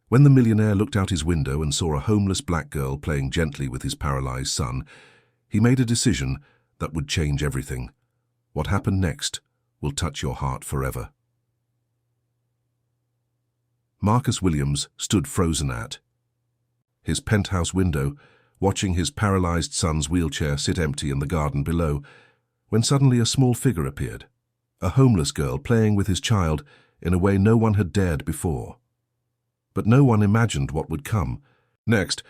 When the millionaire looked out his window and saw a homeless black girl playing gently with his paralyzed son, he made a decision that would change everything. What happened next will touch your heart forever. Marcus Williams stood frozen at his penthouse window, watching his paralyzed son's wheelchair sit empty in the garden below, when suddenly a small figure appeared, a homeless girl playing with his child in a way no one had dared before. But no one imagined what would come. Next,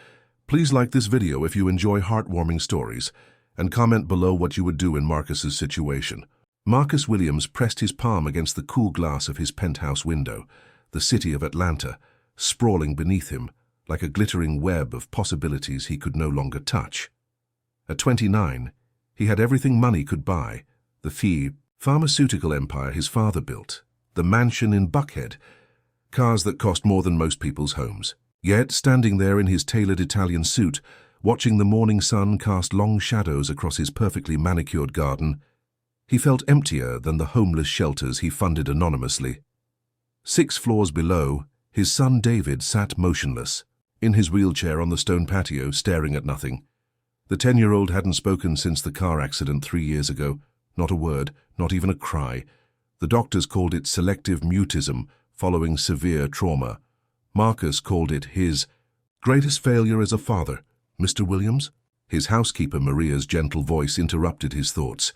please like this video if you enjoy heartwarming stories, and comment below what you would do in Marcus's situation. Marcus Williams pressed his palm against the cool glass of his penthouse window, the city of Atlanta, sprawling beneath him, like a glittering web of possibilities he could no longer touch. At 29, he had everything money could buy: the pharmaceutical empire his father built, the mansion in Buckhead, cars that cost more than most people's homes. Yet, standing there in his tailored Italian suit, watching the morning sun cast long shadows across his perfectly manicured garden, he felt emptier than the homeless shelters he funded anonymously. 6 floors below, his son David sat motionless, in his wheelchair on the stone patio, staring at nothing. The 10-year-old hadn't spoken since the car accident 3 years ago. Not a word, not even a cry. The doctors called it selective mutism following severe trauma. Marcus called it his greatest failure as a father. Mr. Williams? His housekeeper Maria's gentle voice interrupted his thoughts.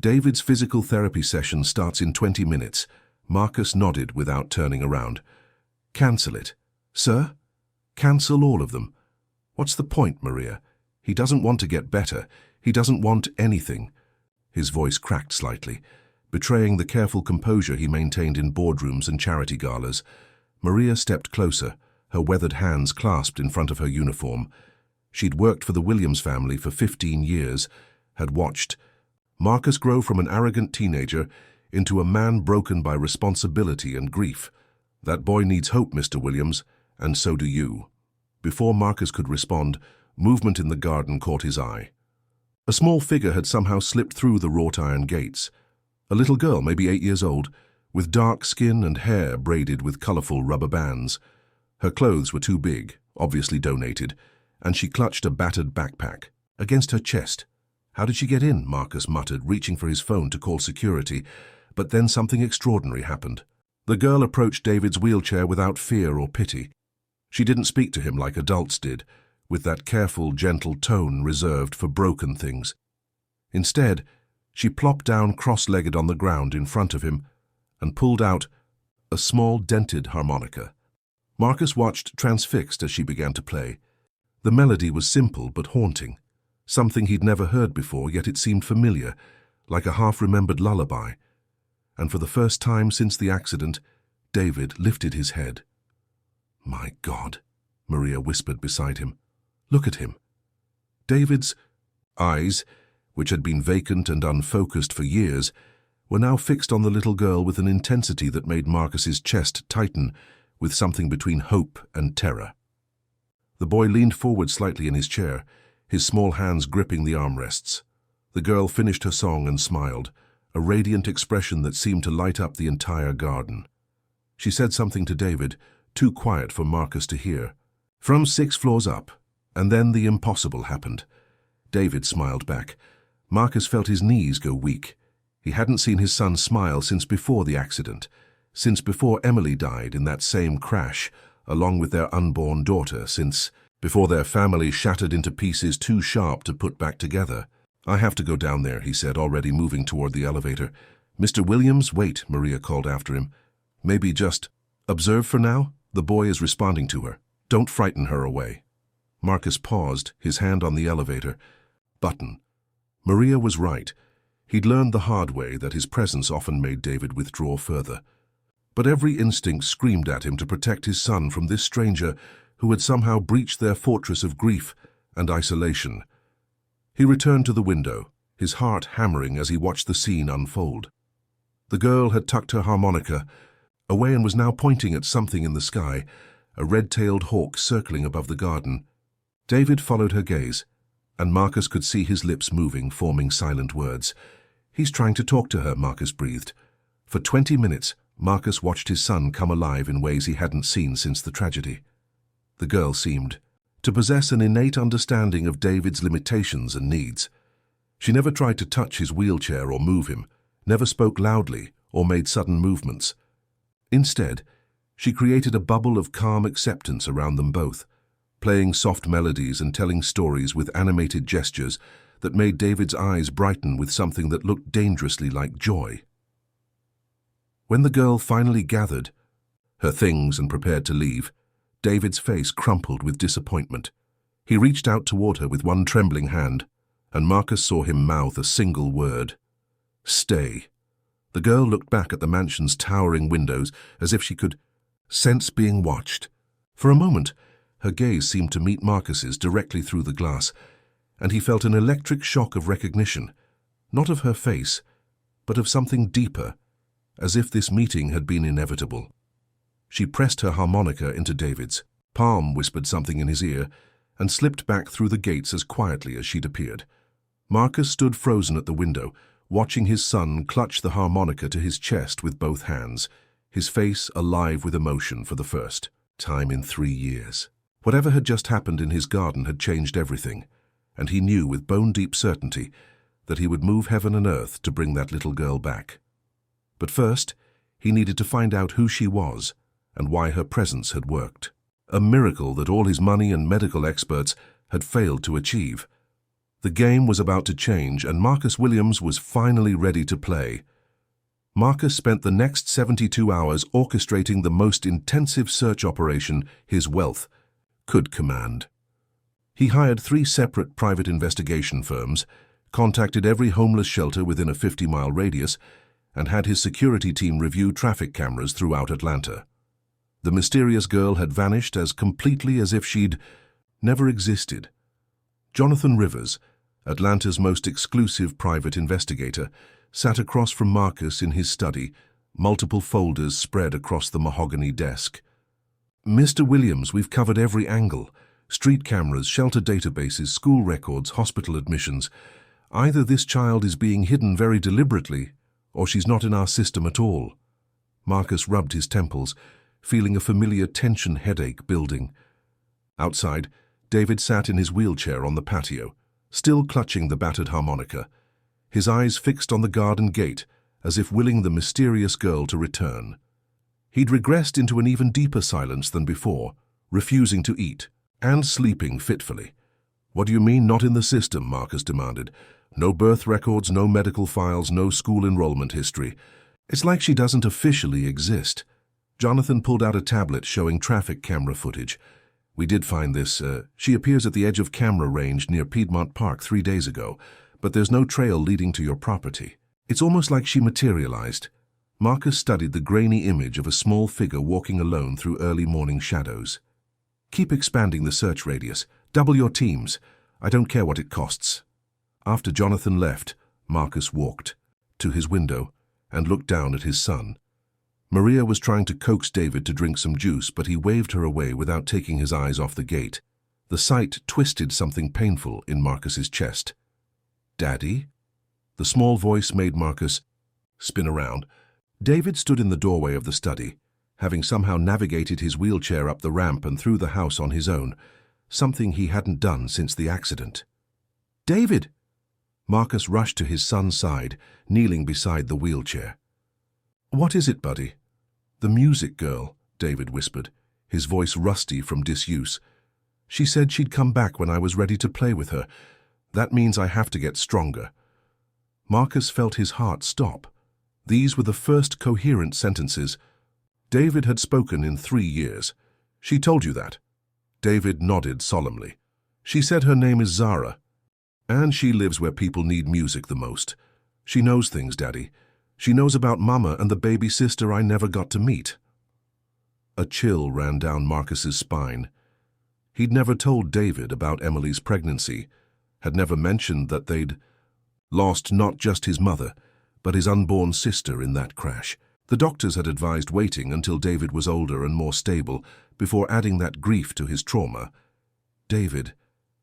David's physical therapy session starts in 20 minutes. Marcus nodded without turning around. Cancel it. Sir? Cancel all of them. What's the point, Maria? He doesn't want to get better. He doesn't want anything. His voice cracked slightly, betraying the careful composure he maintained in boardrooms and charity galas. Maria stepped closer, her weathered hands clasped in front of her uniform. She'd worked for the Williams family for 15 years, had watched Marcus grow from an arrogant teenager into a man broken by responsibility and grief. That boy needs hope, Mr. Williams, and so do you. Before Marcus could respond, movement in the garden caught his eye. A small figure had somehow slipped through the wrought iron gates. A little girl, maybe 8 years old, with dark skin and hair braided with colorful rubber bands. Her clothes were too big, obviously donated, and she clutched a battered backpack against her chest. How did she get in? Marcus muttered, reaching for his phone to call security. But then something extraordinary happened. The girl approached David's wheelchair without fear or pity. She didn't speak to him like adults did, with that careful, gentle tone reserved for broken things. Instead, she plopped down cross-legged on the ground in front of him and pulled out a small dented harmonica. Marcus watched transfixed as she began to play. The melody was simple but haunting, something he'd never heard before, yet it seemed familiar, like a half-remembered lullaby. And for the first time since the accident, David lifted his head. "My God," Maria whispered beside him. "Look at him." David's eyes, which had been vacant and unfocused for years, were now fixed on the little girl with an intensity that made Marcus's chest tighten with something between hope and terror. The boy leaned forward slightly in his chair, his small hands gripping the armrests. The girl finished her song and smiled, a radiant expression that seemed to light up the entire garden. She said something to David, too quiet for Marcus to hear. From 6 floors up, and then the impossible happened. David smiled back. Marcus felt his knees go weak. He hadn't seen his son smile since before the accident, since before Emily died in that same crash, along with their unborn daughter, since before their family shattered into pieces too sharp to put back together. "I have to go down there," he said, already moving toward the elevator. "Mr. Williams, wait," Maria called after him. "Maybe just observe for now. The boy is responding to her. Don't frighten her away." Marcus paused, his hand on the elevator button. Maria was right. He'd learned the hard way that his presence often made David withdraw further. But every instinct screamed at him to protect his son from this stranger who had somehow breached their fortress of grief and isolation. He returned to the window, his heart hammering as he watched the scene unfold. The girl had tucked her harmonica away and was now pointing at something in the sky, a red-tailed hawk circling above the garden. David followed her gaze, and Marcus could see his lips moving, forming silent words. "He's trying to talk to her," Marcus breathed. For 20 minutes, Marcus watched his son come alive in ways he hadn't seen since the tragedy. The girl seemed to possess an innate understanding of David's limitations and needs. She never tried to touch his wheelchair or move him, never spoke loudly or made sudden movements. Instead, she created a bubble of calm acceptance around them both, playing soft melodies and telling stories with animated gestures that made David's eyes brighten with something that looked dangerously like joy. When the girl finally gathered her things and prepared to leave, David's face crumpled with disappointment. He reached out toward her with one trembling hand, and Marcus saw him mouth a single word: "Stay." The girl looked back at the mansion's towering windows as if she could sense being watched. For a moment, her gaze seemed to meet Marcus's directly through the glass, and he felt an electric shock of recognition, not of her face, but of something deeper, as if this meeting had been inevitable. She pressed her harmonica into David's, palm whispered something in his ear, and slipped back through the gates as quietly as she'd appeared. Marcus stood frozen at the window, watching his son clutch the harmonica to his chest with both hands, his face alive with emotion for the first time in 3 years. Whatever had just happened in his garden had changed everything, and he knew with bone-deep certainty that he would move heaven and earth to bring that little girl back. But first, he needed to find out who she was and why her presence had worked. A miracle that all his money and medical experts had failed to achieve. The game was about to change, and Marcus Williams was finally ready to play. Marcus spent the next 72 hours orchestrating the most intensive search operation his wealth could command. He hired 3 separate private investigation firms, contacted every homeless shelter within a 50-mile radius, and had his security team review traffic cameras throughout Atlanta. The mysterious girl had vanished as completely as if she'd never existed. Jonathan Rivers, Atlanta's most exclusive private investigator, sat across from Marcus in his study, multiple folders spread across the mahogany desk. "Mr. Williams, we've covered every angle. Street cameras, shelter databases, school records, hospital admissions. Either this child is being hidden very deliberately, or she's not in our system at all." Marcus rubbed his temples, feeling a familiar tension headache building. Outside, David sat in his wheelchair on the patio, still clutching the battered harmonica, his eyes fixed on the garden gate, as if willing the mysterious girl to return. He'd regressed into an even deeper silence than before, refusing to eat, and sleeping fitfully. "What do you mean, not in the system?" Marcus demanded. "No birth records, no medical files, no school enrollment history. It's like she doesn't officially exist." Jonathan pulled out a tablet showing traffic camera footage. "We did find this. She appears at the edge of camera range near Piedmont Park 3 days ago, but there's no trail leading to your property. It's almost like she materialized." Marcus studied the grainy image of a small figure walking alone through early morning shadows. "Keep expanding the search radius. Double your teams. I don't care what it costs." After Jonathan left, Marcus walked to his window and looked down at his son. Maria was trying to coax David to drink some juice, but he waved her away without taking his eyes off the gate. The sight twisted something painful in Marcus's chest. "Daddy?" The small voice made Marcus spin around. David stood in the doorway of the study, having somehow navigated his wheelchair up the ramp and through the house on his own, something he hadn't done since the accident. "David!" Marcus rushed to his son's side, kneeling beside the wheelchair. "What is it, buddy?" "The music girl," David whispered, his voice rusty from disuse. "She said she'd come back when I was ready to play with her. That means I have to get stronger." Marcus felt his heart stop. These were the first coherent sentences David had spoken in 3 years. "She told you that?" David nodded solemnly. "She said her name is Zara, and she lives where people need music the most. She knows things, Daddy. She knows about Mama and the baby sister I never got to meet." A chill ran down Marcus's spine. He'd never told David about Emily's pregnancy, had never mentioned that they'd lost not just his mother, but his unborn sister in that crash. The doctors had advised waiting until David was older and more stable before adding that grief to his trauma. "David,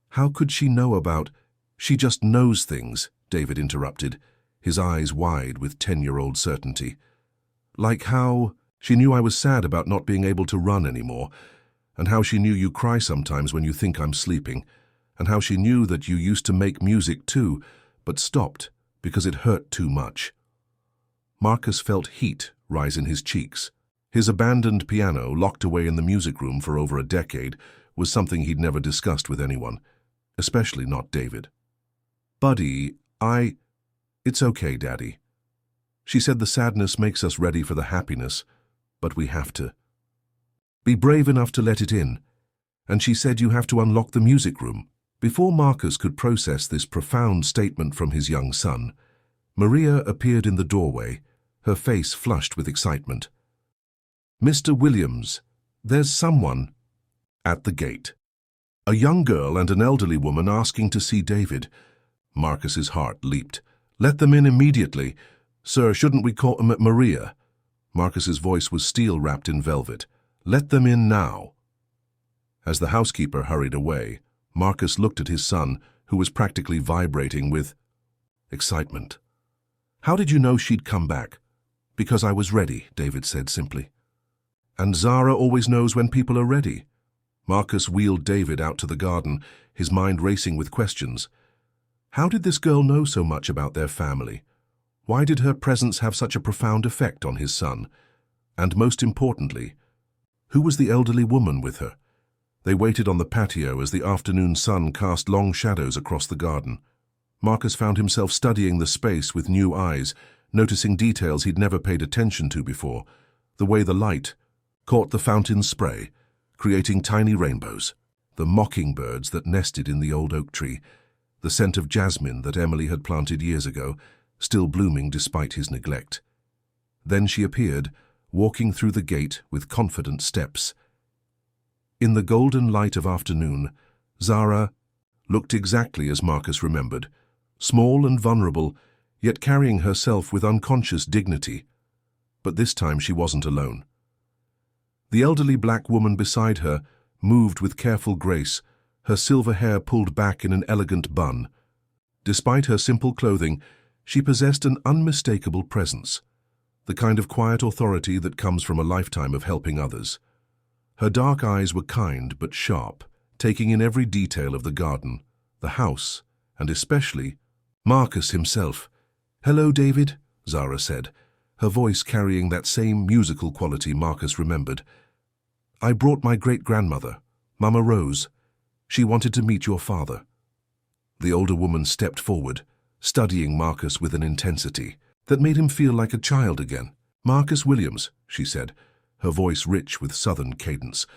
how could she know about—" "She just knows things," David interrupted, his eyes wide with 10-year-old certainty. "Like how she knew I was sad about not being able to run anymore. and how she knew you cry sometimes when you think I'm sleeping, and how she knew that you used to make music too, but stopped because it hurt too much. Marcus felt heat rise in his cheeks. His abandoned piano, locked away in the music room for over a decade, was something he'd never discussed with anyone, especially not David. "Buddy, It's okay, Daddy." She said the sadness makes us ready for the happiness, but we have to be brave enough to let it in. And she said you have to unlock the music room. Before Marcus could process this profound statement from his young son, Maria appeared in the doorway, her face flushed with excitement. "Mr. Williams, there's someone at the gate." A young girl and an elderly woman asking to see David. Marcus's heart leaped. "Let them in immediately. Sir, shouldn't we call them at Maria?" Marcus's voice was steel wrapped in velvet. "Let them in now." As the housekeeper hurried away, Marcus looked at his son, who was practically vibrating with excitement. "How did you know she'd come back?" "Because I was ready," David said simply. "And Zara always knows when people are ready." Marcus wheeled David out to the garden, his mind racing with questions. How did this girl know so much about their family? Why did her presence have such a profound effect on his son? And most importantly, who was the elderly woman with her? They waited on the patio as the afternoon sun cast long shadows across the garden. Marcus found himself studying the space with new eyes, noticing details he'd never paid attention to before. The way the light caught the fountain's spray, creating tiny rainbows. The mockingbirds that nested in the old oak tree. The scent of jasmine that Emily had planted years ago, still blooming despite his neglect. Then she appeared, walking through the gate with confident steps. In the golden light of afternoon, Zara looked exactly as Marcus remembered, small and vulnerable, yet carrying herself with unconscious dignity. But this time she wasn't alone. The elderly black woman beside her moved with careful grace, her silver hair pulled back in an elegant bun. Despite her simple clothing, she possessed an unmistakable presence, the kind of quiet authority that comes from a lifetime of helping others. Her dark eyes were kind but sharp, taking in every detail of the garden, the house, and especially Marcus himself. "Hello, David," Zara said, her voice carrying that same musical quality Marcus remembered. "I brought my great-grandmother, Mama Rose. She wanted to meet your father." The older woman stepped forward, studying Marcus with an intensity that made him feel like a child again. "Marcus Williams," she said, her voice rich with southern cadence.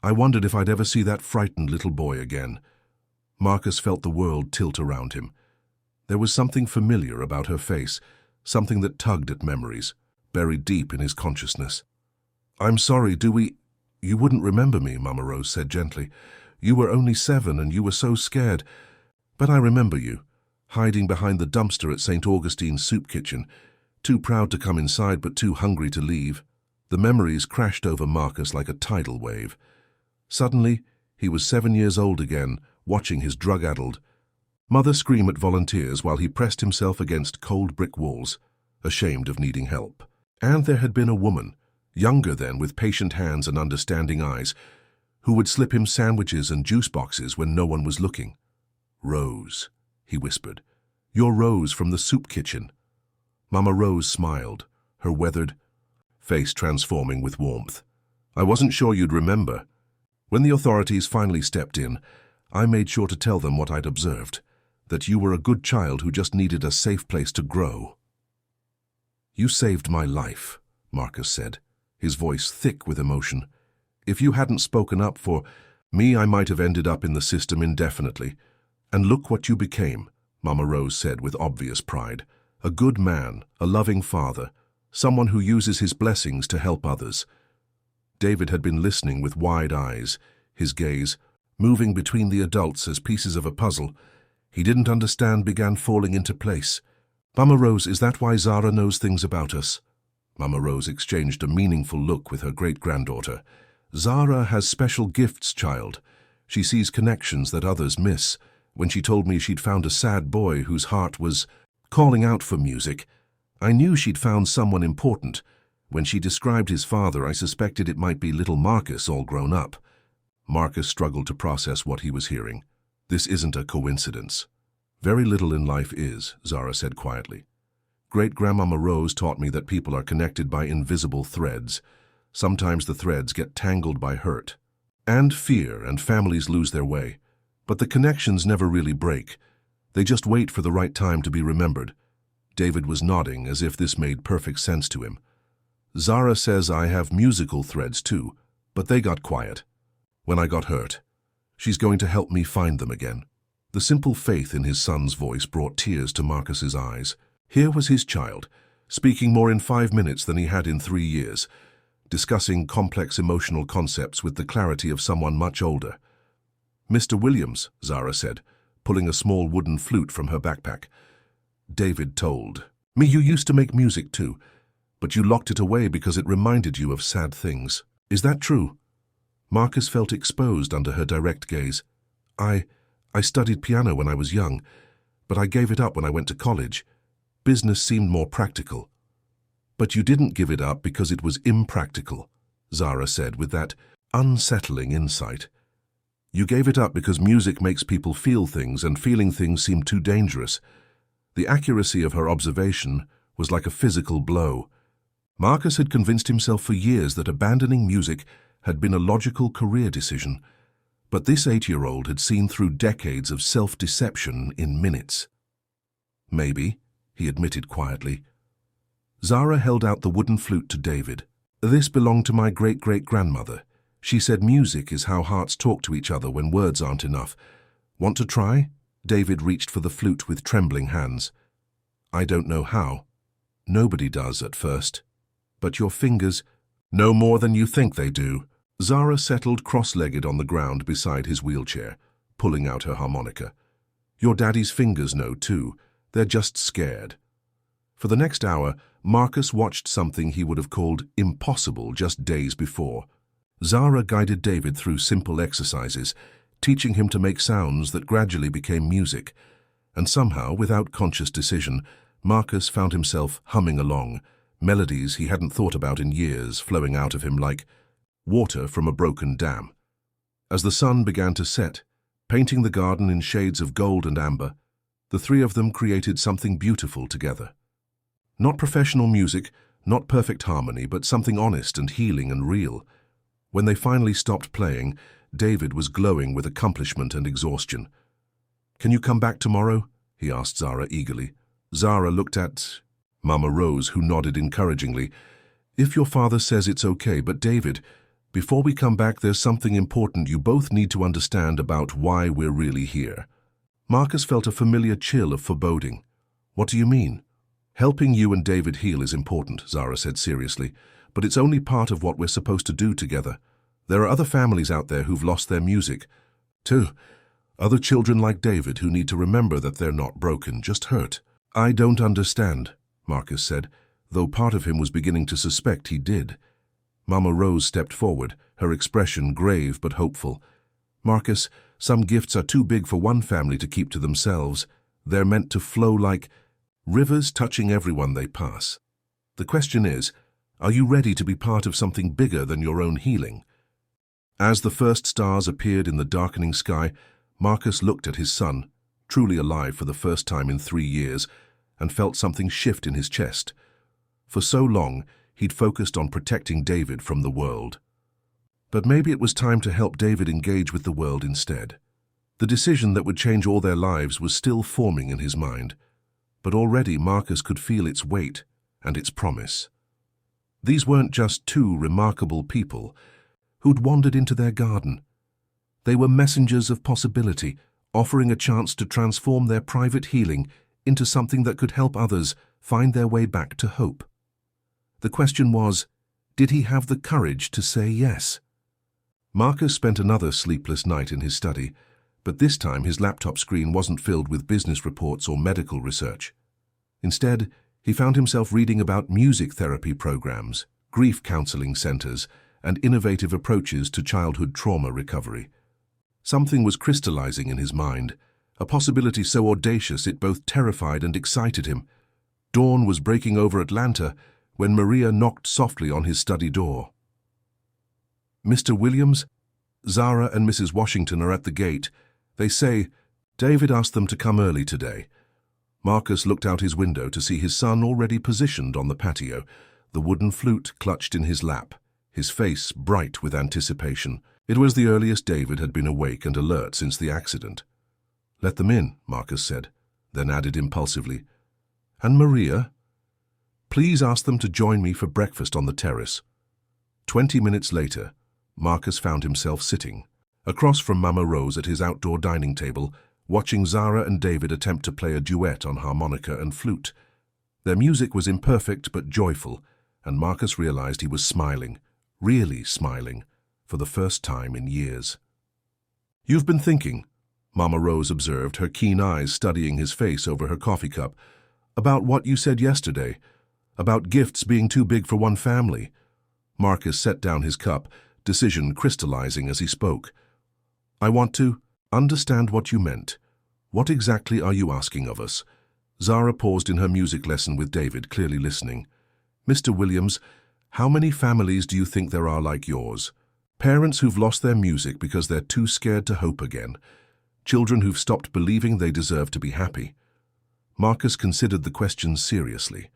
"I wondered if I'd ever see that frightened little boy again." Marcus felt the world tilt around him. There was something familiar about her face, something that tugged at memories, buried deep in his consciousness. "I'm sorry, You wouldn't remember me," Mama Rose said gently. "You were only 7 and you were so scared. But I remember you, hiding behind the dumpster at St. Augustine's soup kitchen, too proud to come inside but too hungry to leave." The memories crashed over Marcus like a tidal wave. Suddenly, he was 7 years old again, watching his drug-addled mother scream at volunteers while he pressed himself against cold brick walls, ashamed of needing help. And there had been a woman, younger then with patient hands and understanding eyes, who would slip him sandwiches and juice boxes when no one was looking. "Rose," he whispered. "You're Rose from the soup kitchen." Mama Rose smiled, her weathered face transforming with warmth. "I wasn't sure you'd remember. When the authorities finally stepped in, I made sure to tell them what I'd observed, that you were a good child who just needed a safe place to grow." "You saved my life," Marcus said, his voice thick with emotion. "If you hadn't spoken up for me, I might have ended up in the system indefinitely. And look what you became," Mama Rose said with obvious pride. "A good man, a loving father, someone who uses his blessings to help others." David had been listening with wide eyes, his gaze moving between the adults as pieces of a puzzle he didn't understand began falling into place. "Mama Rose, is that why Zara knows things about us?" Mama Rose exchanged a meaningful look with her great-granddaughter. "Zara has special gifts, child. She sees connections that others miss. When she told me she'd found a sad boy whose heart was calling out for music, I knew she'd found someone important. When she described his father, I suspected it might be little Marcus all grown up. Marcus struggled to process what he was hearing. This isn't a coincidence. Very little in life is, Zara said quietly. Great-grandmama Rose taught me that people are connected by invisible threads. Sometimes the threads get tangled by hurt and fear, and families lose their way. But the connections never really break. They just wait for the right time to be remembered. David was nodding as if this made perfect sense to him. Zara says I have musical threads too, but they got quiet when I got hurt. She's going to help me find them again. The simple faith in his son's voice brought tears to Marcus's eyes. Here was his child, speaking more in 5 minutes than he had in 3 years, discussing complex emotional concepts with the clarity of someone much older. "Mr. Williams," Zara said, pulling a small wooden flute from her backpack. "David told me you used to make music too, but you locked it away because it reminded you of sad things. Is that true?" Marcus felt exposed under her direct gaze. I studied piano when I was young, but I gave it up when I went to college. Business seemed more practical." "But you didn't give it up because it was impractical," Zara said with that unsettling insight. "You gave it up because music makes people feel things, and feeling things seem too dangerous." The accuracy of her observation was like a physical blow. Marcus had convinced himself for years that abandoning music had been a logical career decision, but this 8-year-old had seen through decades of self-deception in minutes. "Maybe," he admitted quietly. Zara held out the wooden flute to David. "This belonged to my great-great-grandmother. She said music is how hearts talk to each other when words aren't enough. Want to try?" David reached for the flute with trembling hands. "I don't know how. Nobody does at first. But your fingers know more than you think they do." Zara settled cross-legged on the ground beside his wheelchair, pulling out her harmonica. "Your daddy's fingers know too. They're just scared." For the next hour, Marcus watched something he would have called impossible just days before. Zara guided David through simple exercises, teaching him to make sounds that gradually became music. And somehow, without conscious decision, Marcus found himself humming along, melodies he hadn't thought about in years flowing out of him like water from a broken dam. As the sun began to set, painting the garden in shades of gold and amber, the three of them created something beautiful together. Not professional music, not perfect harmony, but something honest and healing and real. When they finally stopped playing, David was glowing with accomplishment and exhaustion. "Can you come back tomorrow?" he asked Zara eagerly. Zara looked at Mama Rose, who nodded encouragingly. "If your father says it's okay, but David, before we come back, there's something important you both need to understand about why we're really here." Marcus felt a familiar chill of foreboding. "What do you mean?" "Helping you and David heal is important," Zara said seriously, "but it's only part of what we're supposed to do together. There are other families out there who've lost their music, too. Other children like David who need to remember that they're not broken, just hurt." "I don't understand," Marcus said, though part of him was beginning to suspect he did. Mama Rose stepped forward, her expression grave but hopeful. "Marcus, some gifts are too big for one family to keep to themselves. They're meant to flow like rivers touching everyone they pass. The question is, are you ready to be part of something bigger than your own healing?" As the first stars appeared in the darkening sky, Marcus looked at his son, truly alive for the first time in 3 years, and felt something shift in his chest. For so long, he'd focused on protecting David from the world. But maybe it was time to help David engage with the world instead. The decision that would change all their lives was still forming in his mind, but already Marcus could feel its weight and its promise. These weren't just two remarkable people who'd wandered into their garden. They were messengers of possibility, offering a chance to transform their private healing into something that could help others find their way back to hope. The question was, did he have the courage to say yes? Marcus spent another sleepless night in his study, but this time his laptop screen wasn't filled with business reports or medical research. Instead, he found himself reading about music therapy programs, grief counseling centers, and innovative approaches to childhood trauma recovery. Something was crystallizing in his mind, a possibility so audacious it both terrified and excited him. Dawn was breaking over Atlanta when Maria knocked softly on his study door. "Mr. Williams?" Zara and Mrs. Washington are at the gate. They say David asked them to come early today. Marcus looked out his window to see his son already positioned on the patio, the wooden flute clutched in his lap, his face bright with anticipation. It was the earliest David had been awake and alert since the accident. "Let them in," Marcus said, then added impulsively, "And Maria? Please ask them to join me for breakfast on the terrace." 20 minutes later, Marcus found himself sitting across from Mama Rose at his outdoor dining table, watching Zara and David attempt to play a duet on harmonica and flute. Their music was imperfect but joyful, and Marcus realized he was smiling, really smiling, for the first time in years. "You've been thinking," Mama Rose observed, her keen eyes studying his face over her coffee cup, "about what you said yesterday, about gifts being too big for one family." Marcus set down his cup, decision crystallizing as he spoke. "I want to understand what you meant. What exactly are you asking of us?" Zara paused in her music lesson with David, clearly listening. "Mr. Williams, how many families do you think there are like yours? Parents who've lost their music because they're too scared to hope again. Children who've stopped believing they deserve to be happy." Marcus considered the question seriously.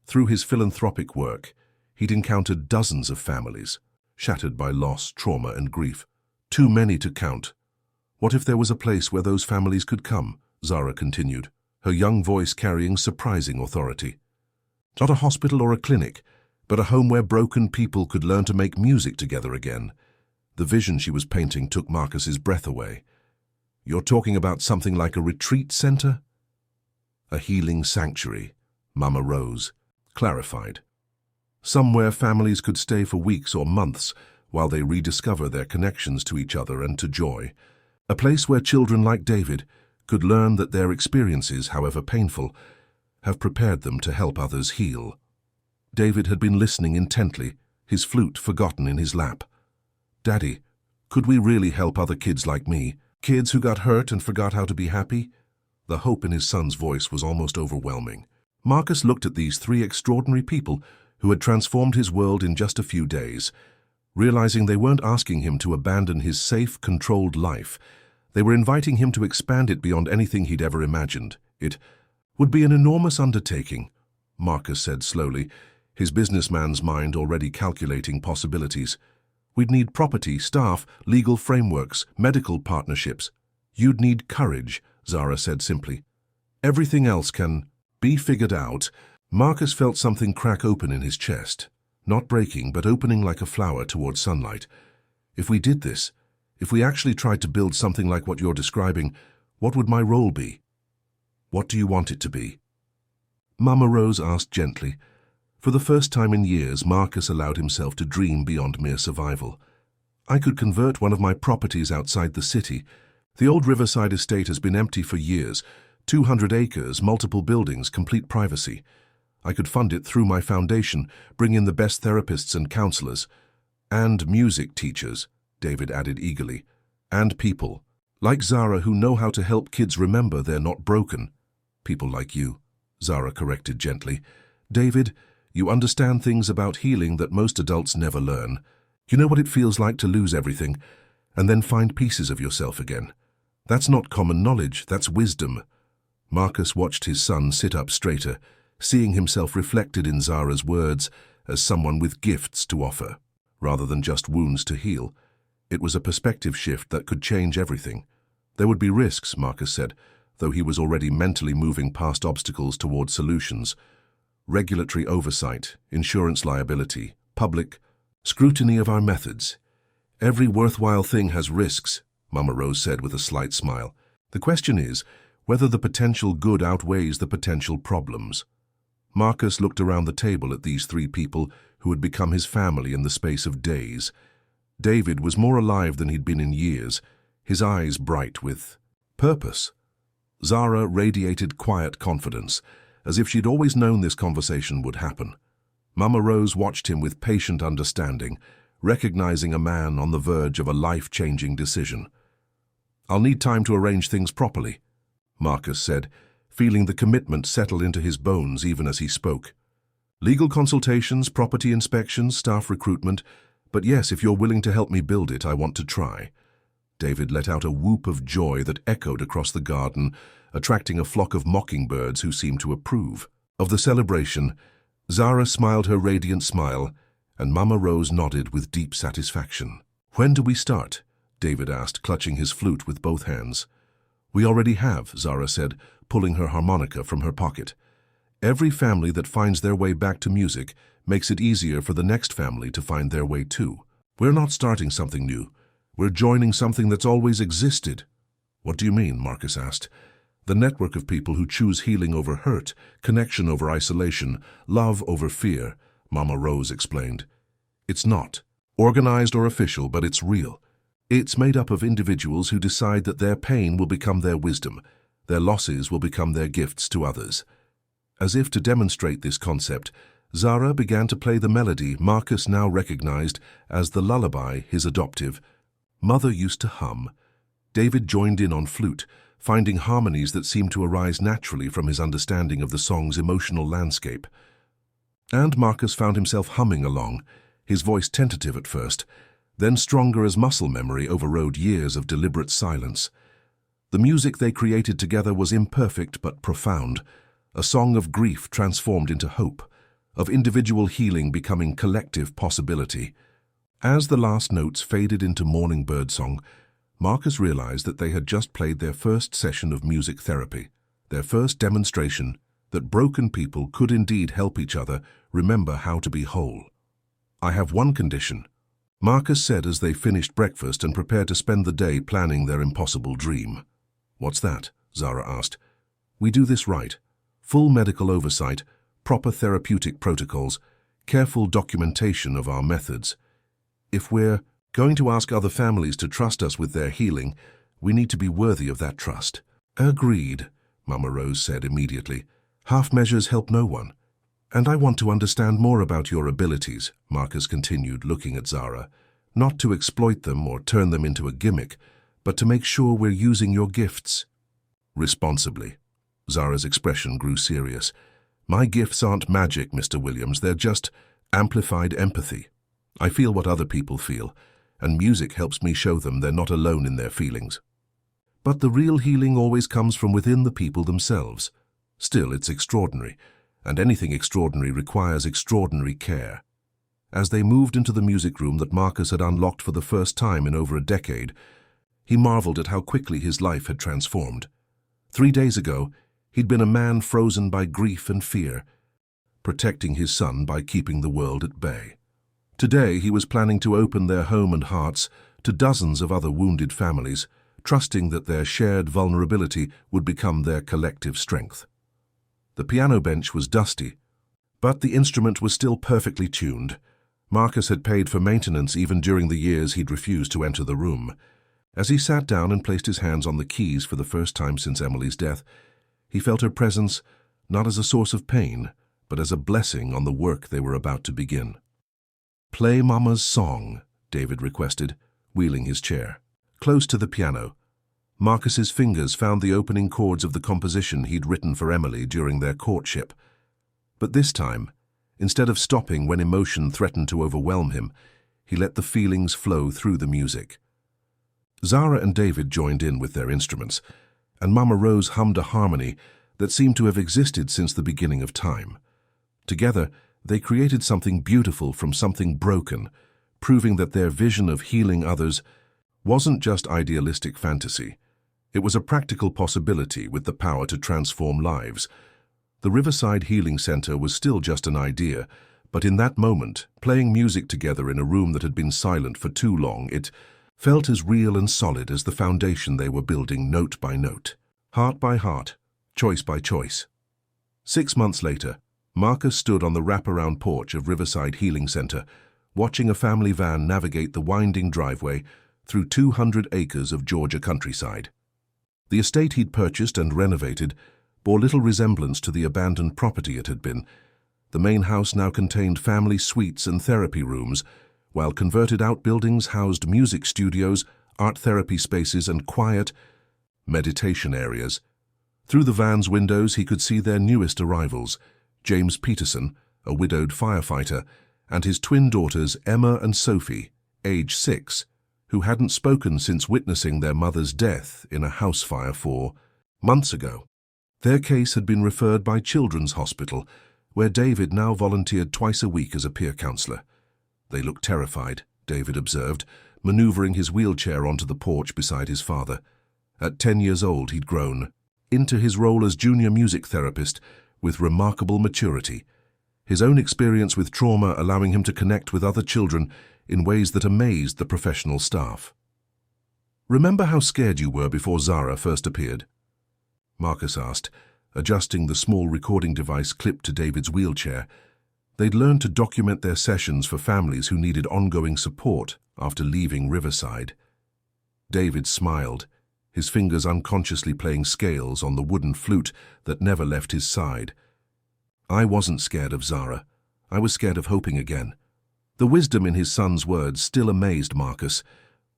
Through his philanthropic work, he'd encountered dozens of families, shattered by loss, trauma, and grief. Too many to count. "What if there was a place where those families could come?" Zara continued, her young voice carrying surprising authority. "Not a hospital or a clinic, but a home where broken people could learn to make music together again." The vision she was painting took Marcus's breath away. "You're talking about something like a retreat center?" "A healing sanctuary," Mama Rose clarified. "Somewhere families could stay for weeks or months while they rediscover their connections to each other and to joy. A place where children like David could learn that their experiences, however painful, have prepared them to help others heal." David had been listening intently, his flute forgotten in his lap. "Daddy, could we really help other kids like me? Kids who got hurt and forgot how to be happy?" The hope in his son's voice was almost overwhelming. Marcus looked at these three extraordinary people who had transformed his world in just a few days, realizing they weren't asking him to abandon his safe, controlled life. They were inviting him to expand it beyond anything he'd ever imagined. "It would be an enormous undertaking," Marcus said slowly, his businessman's mind already calculating possibilities. "We'd need property, staff, legal frameworks, medical partnerships." "You'd need courage," Zara said simply. "Everything else can be figured out." Marcus felt something crack open in his chest, not breaking, but opening like a flower towards sunlight. "If we did this, if we actually tried to build something like what you're describing, what would my role be? What do you want it to be?" Mama Rose asked gently. For the first time in years, Marcus allowed himself to dream beyond mere survival. "I could convert one of my properties outside the city. The old Riverside estate has been empty for years. 200 acres, multiple buildings, complete privacy. I could fund it through my foundation, bring in the best therapists and counselors. And music teachers," David added eagerly. "And people, like Zara, who know how to help kids remember they're not broken." "People like you," Zara corrected gently. "David, you understand things about healing that most adults never learn. You know what it feels like to lose everything, and then find pieces of yourself again. That's not common knowledge, that's wisdom." Marcus watched his son sit up straighter, seeing himself reflected in Zara's words as someone with gifts to offer, rather than just wounds to heal. It was a perspective shift that could change everything. There would be risks, Marcus said, though he was already mentally moving past obstacles toward solutions. Regulatory oversight, insurance liability, public scrutiny of our methods. "Every worthwhile thing has risks," Mama Rose said with a slight smile. "The question is whether the potential good outweighs the potential problems." Marcus looked around the table at these three people who had become his family in the space of days. David was more alive than he'd been in years, his eyes bright with purpose. Zara radiated quiet confidence, as if she'd always known this conversation would happen. Mama Rose watched him with patient understanding, recognizing a man on the verge of a life-changing decision. "I'll need time to arrange things properly," Marcus said, feeling the commitment settle into his bones even as he spoke. "Legal consultations, property inspections, staff recruitment, But yes, if you're willing to help me build it, I want to try." David let out a whoop of joy that echoed across the garden, attracting a flock of mockingbirds who seemed to approve of the celebration. Zara smiled her radiant smile, and Mama Rose nodded with deep satisfaction. "When do we start?" David asked, clutching his flute with both hands. "We already have," Zara said, pulling her harmonica from her pocket. "Every family that finds their way back to music makes it easier for the next family to find their way too. We're not starting something new. We're joining something that's always existed." "What do you mean?" Marcus asked. "The network of people who choose healing over hurt, connection over isolation, love over fear," Mama Rose explained. "It's not organized or official, but it's real. It's made up of individuals who decide that their pain will become their wisdom, their losses will become their gifts to others." As if to demonstrate this concept, Zara began to play the melody Marcus now recognized as the lullaby his adoptive mother used to hum. David joined in on flute, finding harmonies that seemed to arise naturally from his understanding of the song's emotional landscape. And Marcus found himself humming along, his voice tentative at first, then stronger as muscle memory overrode years of deliberate silence. The music they created together was imperfect but profound, a song of grief transformed into hope, of individual healing becoming collective possibility. As the last notes faded into morning birdsong, Marcus realized that they had just played their first session of music therapy, their first demonstration that broken people could indeed help each other remember how to be whole. "I have one condition," Marcus said as they finished breakfast and prepared to spend the day planning their impossible dream. "What's that?" Zara asked. "We do this right. Full medical oversight, proper therapeutic protocols, careful documentation of our methods. If we're going to ask other families to trust us with their healing, we need to be worthy of that trust." "Agreed," Mama Rose said immediately. "Half measures help no one." "And I want to understand more about your abilities," Marcus continued, looking at Zara. "Not to exploit them or turn them into a gimmick, but to make sure we're using your gifts responsibly." Zara's expression grew serious. "My gifts aren't magic, Mr. Williams. They're just amplified empathy. I feel what other people feel, and music helps me show them they're not alone in their feelings. But the real healing always comes from within the people themselves. Still, it's extraordinary, and anything extraordinary requires extraordinary care." As they moved into the music room that Marcus had unlocked for the first time in over a decade, he marveled at how quickly his life had transformed. 3 days ago, he'd been a man frozen by grief and fear, protecting his son by keeping the world at bay. Today, he was planning to open their home and hearts to dozens of other wounded families, trusting that their shared vulnerability would become their collective strength. The piano bench was dusty, but the instrument was still perfectly tuned. Marcus had paid for maintenance even during the years he'd refused to enter the room. As he sat down and placed his hands on the keys for the first time since Emily's death, he felt her presence not as a source of pain, but as a blessing on the work they were about to begin. "Play Mama's song," David requested, wheeling his chair. Close to the piano, Marcus's fingers found the opening chords of the composition he'd written for Emily during their courtship. But this time, instead of stopping when emotion threatened to overwhelm him, he let the feelings flow through the music. Zara and David joined in with their instruments, and Mama Rose hummed a harmony that seemed to have existed since the beginning of time. Together, they created something beautiful from something broken, proving that their vision of healing others wasn't just idealistic fantasy. It was a practical possibility with the power to transform lives. The Riverside Healing Center was still just an idea, but in that moment, playing music together in a room that had been silent for too long, it felt as real and solid as the foundation they were building note by note, heart by heart, choice by choice. 6 months later, Marcus stood on the wraparound porch of Riverside Healing Center, watching a family van navigate the winding driveway through 200 acres of Georgia countryside. The estate he'd purchased and renovated bore little resemblance to the abandoned property it had been. The main house now contained family suites and therapy rooms, while converted outbuildings housed music studios, art therapy spaces, and quiet meditation areas. Through the van's windows, he could see their newest arrivals, James Peterson, a widowed firefighter, and his twin daughters Emma and Sophie, age 6, who hadn't spoken since witnessing their mother's death in a house fire 4 months ago. Their case had been referred by Children's Hospital, where David now volunteered twice a week as a peer counselor. They looked terrified, David observed, maneuvering his wheelchair onto the porch beside his father. At 10 years old, he'd grown into his role as junior music therapist with remarkable maturity, his own experience with trauma allowing him to connect with other children in ways that amazed the professional staff. "Remember how scared you were before Zara first appeared?" Marcus asked, adjusting the small recording device clipped to David's wheelchair. They'd learned to document their sessions for families who needed ongoing support after leaving Riverside. David smiled, his fingers unconsciously playing scales on the wooden flute that never left his side. "I wasn't scared of Zara. I was scared of hoping again." The wisdom in his son's words still amazed Marcus.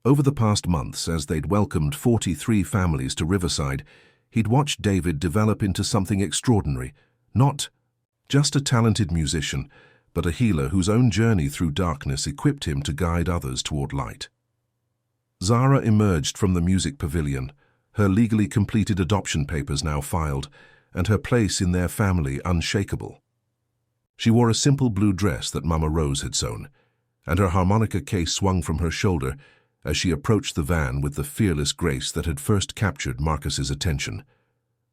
Over the past months, as they'd welcomed 43 families to Riverside, he'd watched David develop into something extraordinary, not just a talented musician, but a healer whose own journey through darkness equipped him to guide others toward light. Zara emerged from the music pavilion, her legally completed adoption papers now filed, and her place in their family unshakable. She wore a simple blue dress that Mama Rose had sewn, and her harmonica case swung from her shoulder as she approached the van with the fearless grace that had first captured Marcus's attention.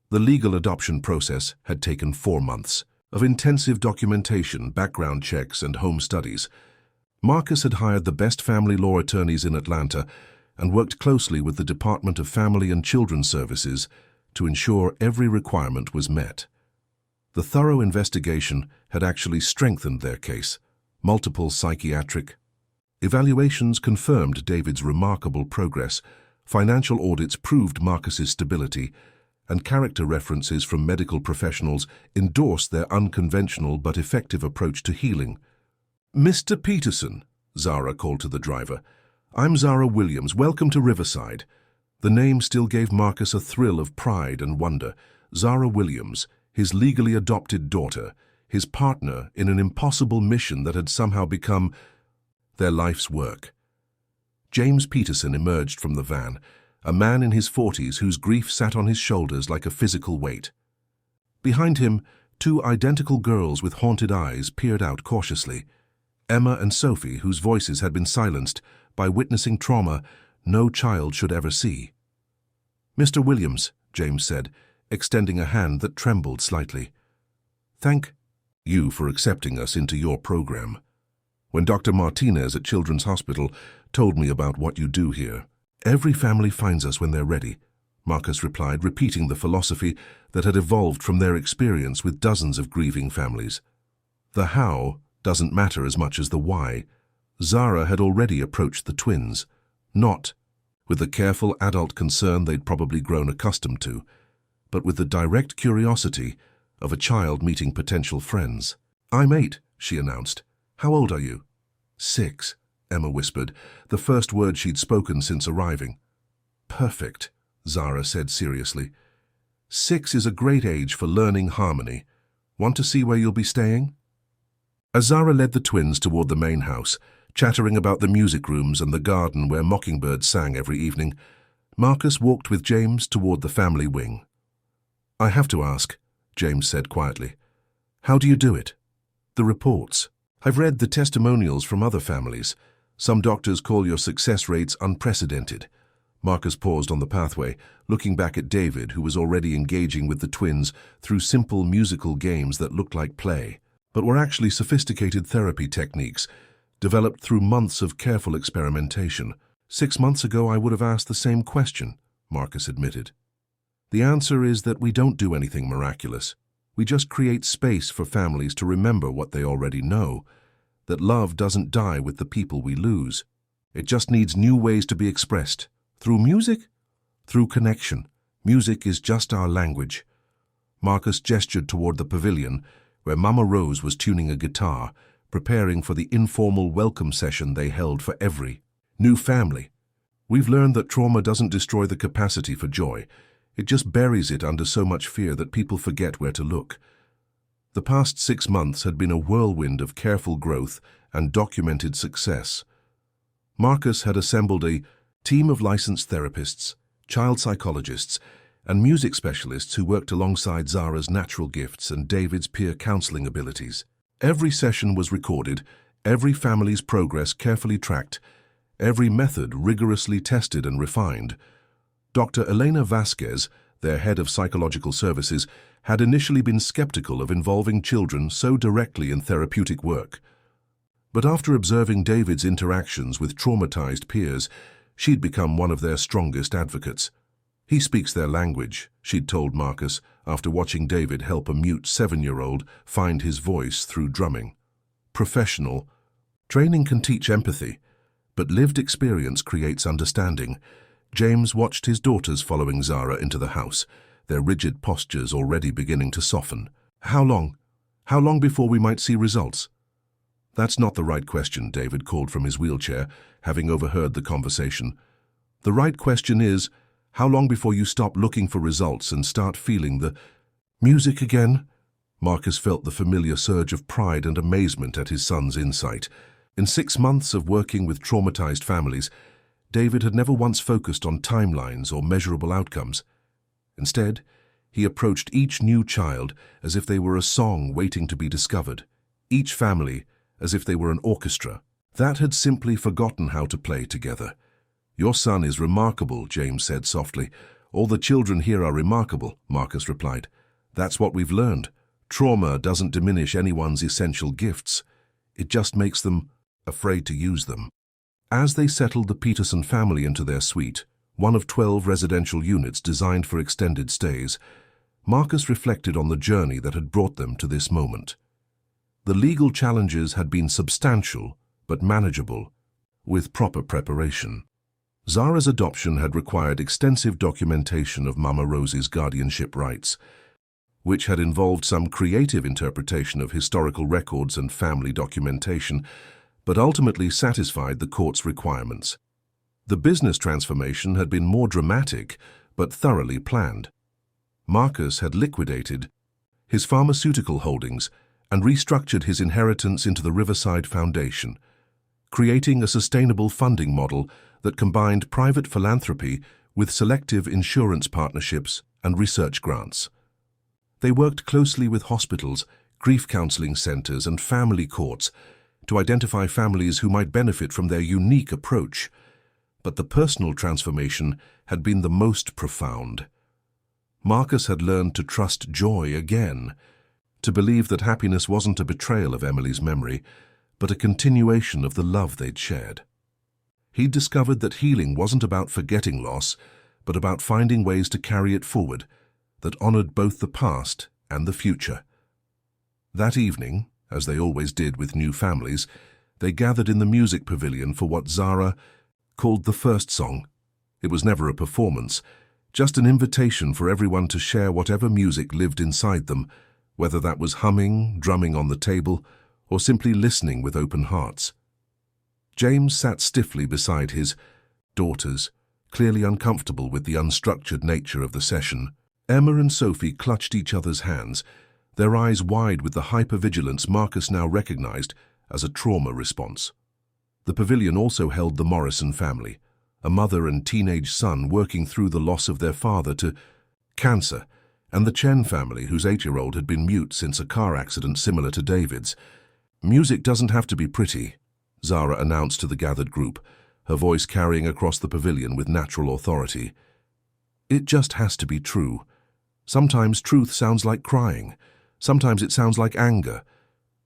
The legal adoption process had taken 4 months of intensive documentation, background checks, and home studies. Marcus had hired the best family law attorneys in Atlanta and worked closely with the Department of Family and Children's Services to ensure every requirement was met. The thorough investigation had actually strengthened their case. Multiple psychiatric evaluations confirmed David's remarkable progress, financial audits proved Marcus's stability, and character references from medical professionals endorsed their unconventional but effective approach to healing. "Mr. Peterson," Zara called to the driver, "I'm Zara Williams. Welcome to Riverside." The name still gave Marcus a thrill of pride and wonder. Zara Williams, his legally adopted daughter, his partner in an impossible mission that had somehow become their life's work. James Peterson emerged from the van, a man in his 40s whose grief sat on his shoulders like a physical weight. Behind him, 2 identical girls with haunted eyes peered out cautiously. Emma and Sophie, whose voices had been silenced by witnessing trauma no child should ever see. "Mr. Williams," James said, extending a hand that trembled slightly. "Thank you for accepting us into your program. When Dr. Martinez at Children's Hospital told me about what you do here, every family finds us when they're ready," Marcus replied, repeating the philosophy that had evolved from their experience with dozens of grieving families. The how doesn't matter as much as the why. Zara had already approached the twins, not with the careful adult concern they'd probably grown accustomed to, but with the direct curiosity of a child meeting potential friends. "I'm 8, she announced. "How old are you?" 6, Emma whispered, the first word she'd spoken since arriving. "Perfect," Zara said seriously. 6 is a great age for learning harmony. Want to see where you'll be staying?" As Zara led the twins toward the main house, chattering about the music rooms and the garden where mockingbirds sang every evening, Marcus walked with James toward the family wing. "I have to ask," James said quietly, "how do you do it?" "The reports. I've read the testimonials from other families. Some doctors call your success rates unprecedented." Marcus paused on the pathway, looking back at David, who was already engaging with the twins through simple musical games that looked like play, but were actually sophisticated therapy techniques developed through months of careful experimentation. 6 months ago, I would have asked the same question, Marcus admitted. "The answer is that we don't do anything miraculous. We just create space for families to remember what they already know, that love doesn't die with the people we lose. It just needs new ways to be expressed. Through music? Through connection. Music is just our language." Marcus gestured toward the pavilion, where Mama Rose was tuning a guitar, preparing for the informal welcome session they held for every new family. "We've learned that trauma doesn't destroy the capacity for joy. It just buries it under so much fear that people forget where to look." The past 6 months had been a whirlwind of careful growth and documented success. Marcus had assembled a team of licensed therapists, child psychologists, and music specialists who worked alongside Zara's natural gifts and David's peer counseling abilities. Every session was recorded, every family's progress carefully tracked, every method rigorously tested and refined. Dr. Elena Vasquez, their head of psychological services, had initially been skeptical of involving children so directly in therapeutic work. But after observing David's interactions with traumatized peers, she'd become one of their strongest advocates. He speaks their language, she'd told Marcus after watching David help a mute 7-year-old find his voice through drumming. Professional. Training can teach empathy, but lived experience creates understanding. James watched his daughters following Zara into the house, their rigid postures already beginning to soften. How long? How long before we might see results? That's not the right question, David called from his wheelchair, having overheard the conversation. The right question is, how long before you stop looking for results and start feeling the music again? Marcus felt the familiar surge of pride and amazement at his son's insight. In 6 months of working with traumatized families, David had never once focused on timelines or measurable outcomes. Instead, he approached each new child as if they were a song waiting to be discovered, each family as if they were an orchestra that had simply forgotten how to play together. "Your son is remarkable," James said softly. "All the children here are remarkable," Marcus replied. "That's what we've learned. Trauma doesn't diminish anyone's essential gifts. It just makes them afraid to use them." As they settled the Peterson family into their suite, one of 12 residential units designed for extended stays, Marcus reflected on the journey that had brought them to this moment. The legal challenges had been substantial, but manageable, with proper preparation. Zara's adoption had required extensive documentation of Mama Rose's guardianship rights, which had involved some creative interpretation of historical records and family documentation, but ultimately satisfied the court's requirements. The business transformation had been more dramatic, but thoroughly planned. Marcus had liquidated his pharmaceutical holdings and restructured his inheritance into the Riverside Foundation, creating a sustainable funding model that combined private philanthropy with selective insurance partnerships and research grants. They worked closely with hospitals, grief counseling centers, and family courts to identify families who might benefit from their unique approach. But the personal transformation had been the most profound. Marcus had learned to trust joy again, to believe that happiness wasn't a betrayal of Emily's memory, but a continuation of the love they'd shared. He'd discovered that healing wasn't about forgetting loss, but about finding ways to carry it forward that honored both the past and the future. That evening, as they always did with new families, they gathered in the music pavilion for what Zara called the first song. It was never a performance, just an invitation for everyone to share whatever music lived inside them, whether that was humming, drumming on the table, or simply listening with open hearts. James sat stiffly beside his daughters, clearly uncomfortable with the unstructured nature of the session. Emma and Sophie clutched each other's hands, their eyes wide with the hypervigilance Marcus now recognized as a trauma response. The pavilion also held the Morrison family, a mother and teenage son working through the loss of their father to cancer, and the Chen family, whose 8-year-old had been mute since a car accident similar to David's. "Music doesn't have to be pretty," Zara announced to the gathered group, her voice carrying across the pavilion with natural authority. "It just has to be true. Sometimes truth sounds like crying. Sometimes it sounds like anger.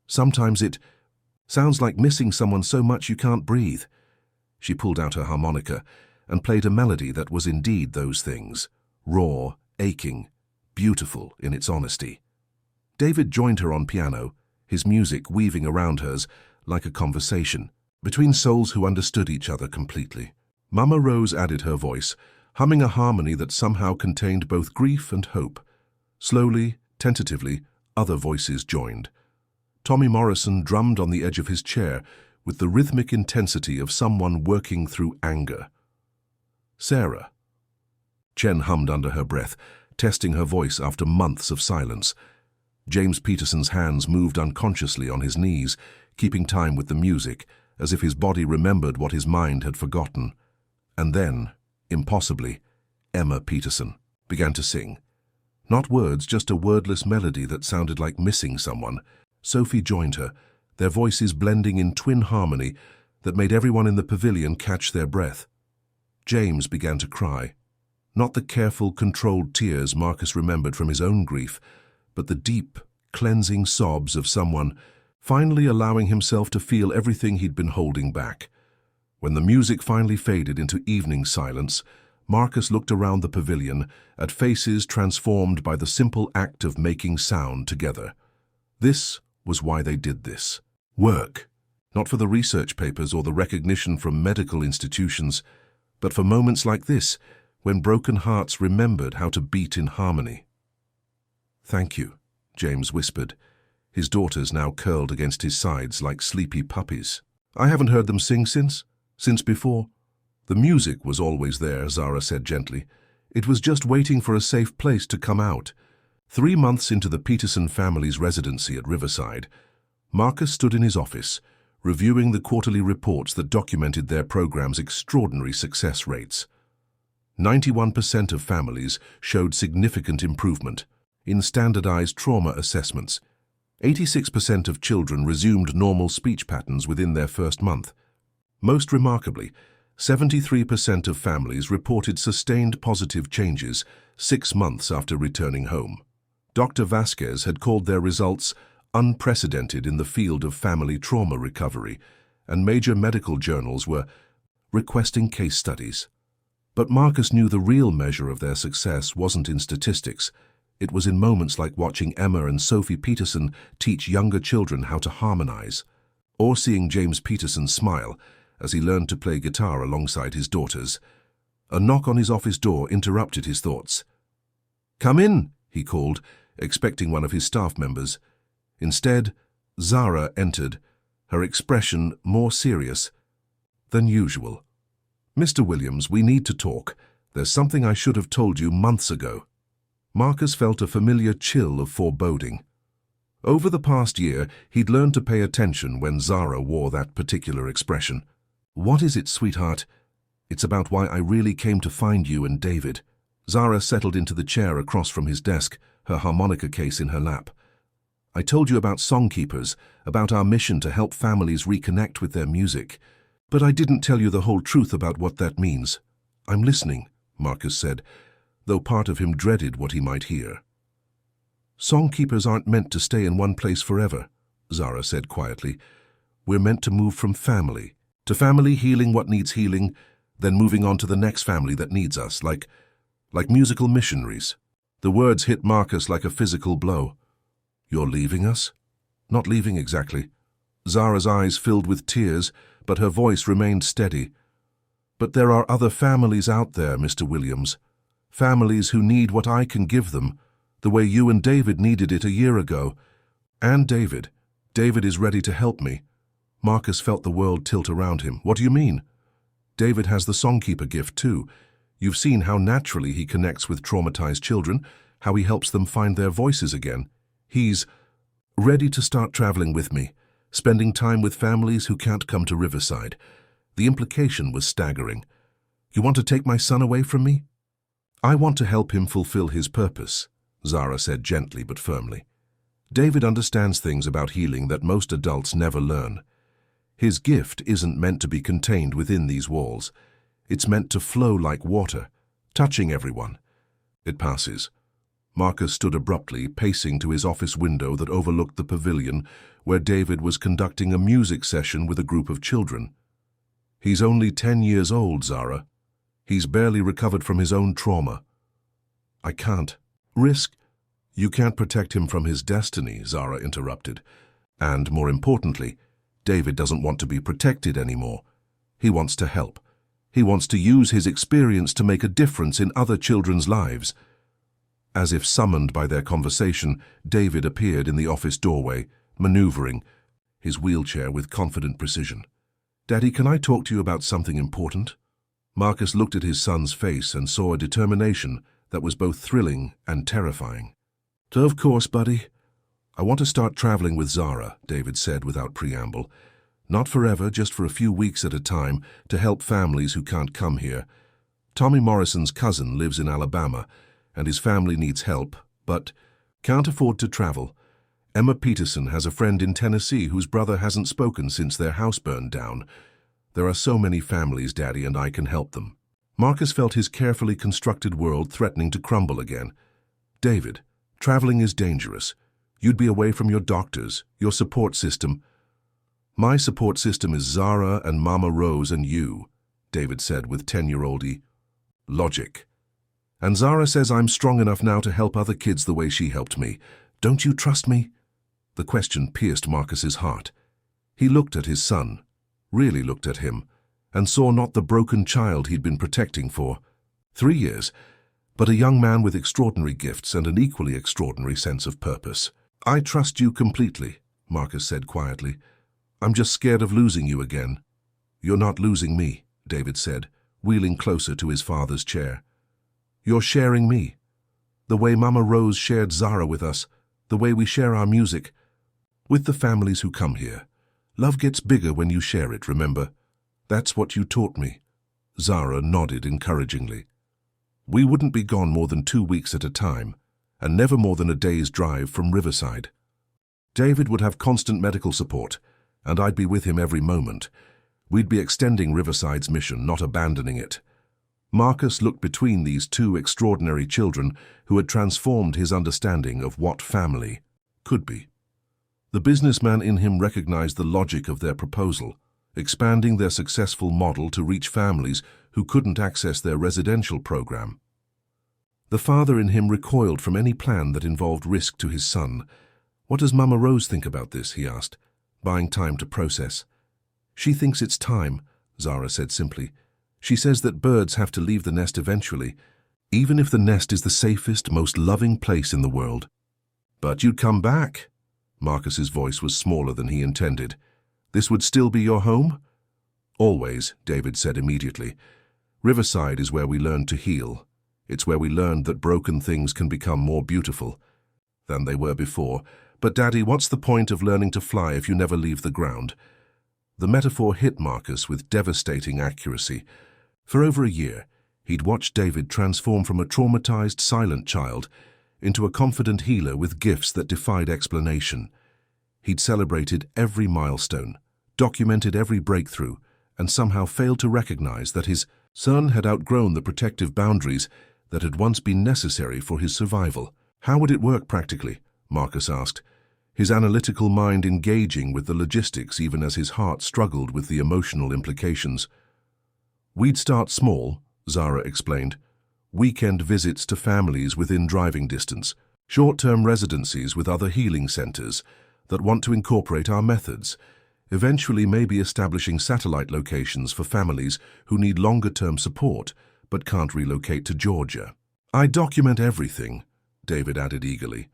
Sometimes it sounds like missing someone so much you can't breathe." She pulled out her harmonica and played a melody that was indeed those things, raw, aching, beautiful in its honesty. David joined her on piano, his music weaving around hers like a conversation between souls who understood each other completely. Mama Rose added her voice, humming a harmony that somehow contained both grief and hope. Slowly, tentatively, other voices joined. Tommy Morrison drummed on the edge of his chair with the rhythmic intensity of someone working through anger. "Sarah." Chen hummed under her breath, testing her voice after months of silence. James Peterson's hands moved unconsciously on his knees, keeping time with the music, as if his body remembered what his mind had forgotten. And then, impossibly, Emma Peterson began to sing. Not words, just a wordless melody that sounded like missing someone. Sophie joined her, their voices blending in twin harmony that made everyone in the pavilion catch their breath. James began to cry. Not the careful, controlled tears Marcus remembered from his own grief, but the deep, cleansing sobs of someone finally allowing himself to feel everything he'd been holding back. When the music finally faded into evening silence, Marcus looked around the pavilion at faces transformed by the simple act of making sound together. This was why they did this. Work. Not for the research papers or the recognition from medical institutions, but for moments like this, when broken hearts remembered how to beat in harmony. "Thank you," James whispered, his daughters now curled against his sides like sleepy puppies. "I haven't heard them sing since before." "The music was always there," Zara said gently. "It was just waiting for a safe place to come out." 3 months into the Peterson family's residency at Riverside, Marcus stood in his office, reviewing the quarterly reports that documented their program's extraordinary success rates. 91% of families showed significant improvement in standardized trauma assessments. 86% of children resumed normal speech patterns within their first month. Most remarkably, 73% of families reported sustained positive changes 6 months after returning home. Dr. Vasquez had called their results unprecedented in the field of family trauma recovery, and major medical journals were requesting case studies. But Marcus knew the real measure of their success wasn't in statistics. It was in moments like watching Emma and Sophie Peterson teach younger children how to harmonize, or seeing James Peterson smile as he learned to play guitar alongside his daughters. A knock on his office door interrupted his thoughts. "Come in," he called, expecting one of his staff members. Instead, Zara entered, her expression more serious than usual. "Mr. Williams, we need to talk. There's something I should have told you months ago." Marcus felt a familiar chill of foreboding. Over the past year, he'd learned to pay attention when Zara wore that particular expression. "What is it, sweetheart?" "It's about why I really came to find you and David." Zara settled into the chair across from his desk, her harmonica case in her lap. "I told you about Songkeepers, about our mission to help families reconnect with their music. But I didn't tell you the whole truth about what that means." "I'm listening," Marcus said, though part of him dreaded what he might hear. "Songkeepers aren't meant to stay in one place forever," Zara said quietly. "We're meant to move from family to family, healing what needs healing, then moving on to the next family that needs us, like musical missionaries." The words hit Marcus like a physical blow. "You're leaving us?" "Not leaving exactly." Zara's eyes filled with tears, but her voice remained steady. "But there are other families out there, Mr. Williams. Families who need what I can give them, the way you and David needed it a year ago. And David. David is ready to help me." Marcus felt the world tilt around him. "What do you mean?" "David has the Songkeeper gift too. You've seen how naturally he connects with traumatized children, how he helps them find their voices again. He's ready to start traveling with me, spending time with families who can't come to Riverside." The implication was staggering. "You want to take my son away from me?" "I want to help him fulfill his purpose," Zara said gently but firmly. "David understands things about healing that most adults never learn. His gift isn't meant to be contained within these walls. It's meant to flow like water, touching everyone. It passes." Marcus stood abruptly, pacing to his office window that overlooked the pavilion, where David was conducting a music session with a group of children. "He's only 10 years old, Zara. He's barely recovered from his own trauma." "I can't risk." "You can't protect him from his destiny," Zara interrupted. "And, more importantly, David doesn't want to be protected anymore. He wants to help. He wants to use his experience to make a difference in other children's lives." As if summoned by their conversation, David appeared in the office doorway, maneuvering his wheelchair with confident precision. "Daddy, can I talk to you about something important?" Marcus looked at his son's face and saw a determination that was both thrilling and terrifying. "Of course, buddy." I want to start traveling with Zara, David said without preamble. Not forever, just for a few weeks at a time, to help families who can't come here. Tommy Morrison's cousin lives in Alabama, and his family needs help, but can't afford to travel. Emma Peterson has a friend in Tennessee whose brother hasn't spoken since their house burned down. There are so many families, Daddy, and I can help them. Marcus felt his carefully constructed world threatening to crumble again. David, traveling is dangerous. You'd be away from your doctors, your support system. My support system is Zara and Mama Rose and you, David said with 10-year-old logic. And Zara says I'm strong enough now to help other kids the way she helped me. Don't you trust me? The question pierced Marcus's heart. He looked at his son, really looked at him, and saw not the broken child he'd been protecting for 3 years, but a young man with extraordinary gifts and an equally extraordinary sense of purpose. I trust you completely, Marcus said quietly. I'm just scared of losing you again. You're not losing me, David said, wheeling closer to his father's chair. You're sharing me. The way Mama Rose shared Zara with us, the way we share our music. With the families who come here. Love gets bigger when you share it, remember? That's what you taught me. Zara nodded encouragingly. We wouldn't be gone more than 2 weeks at a time, and never more than a day's drive from Riverside. David would have constant medical support, and I'd be with him every moment. We'd be extending Riverside's mission, not abandoning it. Marcus looked between these two extraordinary children who had transformed his understanding of what family could be. The businessman in him recognized the logic of their proposal, expanding their successful model to reach families who couldn't access their residential program. The father in him recoiled from any plan that involved risk to his son. What does Mama Rose think about this, he asked, buying time to process. She thinks it's time, Zara said simply. She says that birds have to leave the nest eventually, even if the nest is the safest, most loving place in the world. But you'd come back. Marcus's voice was smaller than he intended. This would still be your home? Always, David said immediately. Riverside is where we learned to heal. It's where we learned that broken things can become more beautiful than they were before. But Daddy, what's the point of learning to fly if you never leave the ground? The metaphor hit Marcus with devastating accuracy. For over a year, he'd watched David transform from a traumatized, silent child into a confident healer with gifts that defied explanation. He'd celebrated every milestone, documented every breakthrough, and somehow failed to recognize that his son had outgrown the protective boundaries that had once been necessary for his survival. How would it work practically? Marcus asked, his analytical mind engaging with the logistics even as his heart struggled with the emotional implications. We'd start small, Zara explained. Weekend visits to families within driving distance, short-term residencies with other healing centers that want to incorporate our methods, eventually maybe establishing satellite locations for families who need longer-term support but can't relocate to Georgia. I document everything, David added eagerly.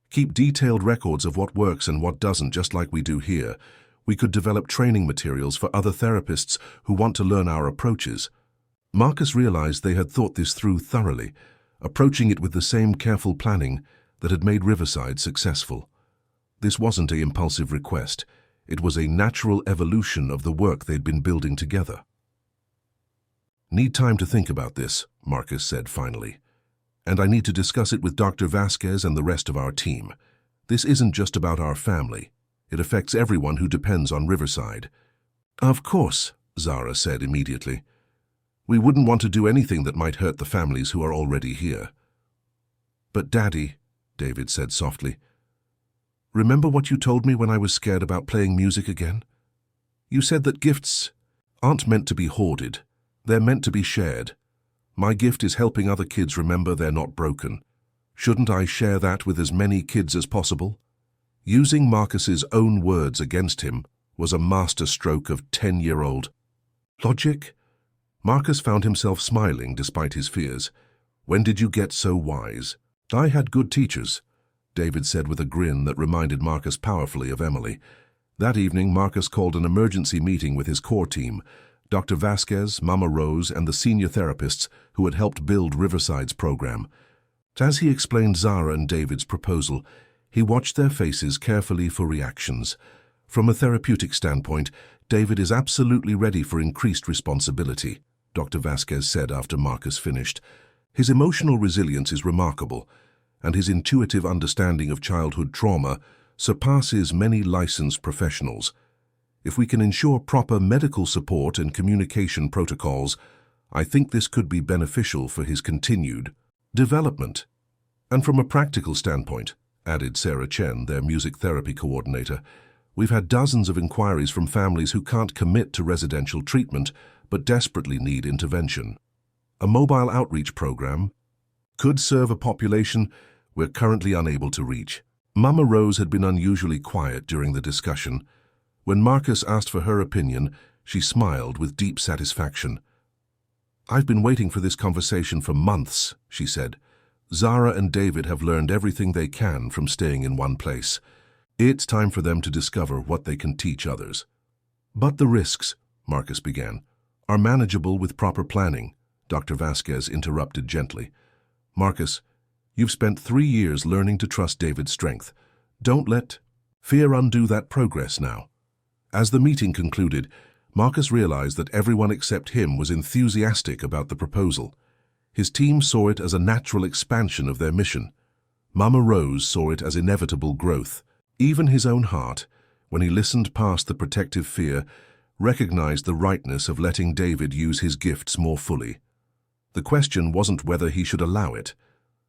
Keep detailed records of what works and what doesn't, just like we do here. We could develop training materials for other therapists who want to learn our approaches. Marcus realized they had thought this through thoroughly, approaching it with the same careful planning that had made Riverside successful. This wasn't an impulsive request. It was a natural evolution of the work they'd been building together. Need time to think about this, Marcus said finally. And I need to discuss it with Dr. Vasquez and the rest of our team. This isn't just about our family. It affects everyone who depends on Riverside. Of course, Zara said immediately. We wouldn't want to do anything that might hurt the families who are already here. But Daddy, David said softly, remember what you told me when I was scared about playing music again? You said that gifts aren't meant to be hoarded. They're meant to be shared. My gift is helping other kids remember they're not broken. Shouldn't I share that with as many kids as possible? Using Marcus's own words against him was a masterstroke of 10-year-old logic. Marcus found himself smiling despite his fears. When did you get so wise? I had good teachers, David said with a grin that reminded Marcus powerfully of Emily. That evening, Marcus called an emergency meeting with his core team, Dr. Vasquez, Mama Rose, and the senior therapists who had helped build Riverside's program. As he explained Zara and David's proposal, He watched their faces carefully for reactions. From a therapeutic standpoint, David is absolutely ready for increased responsibility, Dr. Vasquez said after Marcus finished. His emotional resilience is remarkable, and his intuitive understanding of childhood trauma surpasses many licensed professionals. If we can ensure proper medical support and communication protocols, I think this could be beneficial for his continued development. And from a practical standpoint, added Sarah Chen, their music therapy coordinator, we've had dozens of inquiries from families who can't commit to residential treatment but desperately need intervention. A mobile outreach program could serve a population we're currently unable to reach. Mama Rose had been unusually quiet during the discussion. When Marcus asked for her opinion, she smiled with deep satisfaction. "I've been waiting for this conversation for months," she said. "Zara and David have learned everything they can from staying in one place. It's time for them to discover what they can teach others." "But the risks," Marcus began, "are manageable with proper planning," Dr. Vasquez interrupted gently. "Marcus, you've spent 3 years learning to trust David's strength. Don't let fear undo that progress now." As the meeting concluded, Marcus realized that everyone except him was enthusiastic about the proposal. His team saw it as a natural expansion of their mission. Mama Rose saw it as inevitable growth. Even his own heart, when he listened past the protective fear, recognized the rightness of letting David use his gifts more fully. The question wasn't whether he should allow it.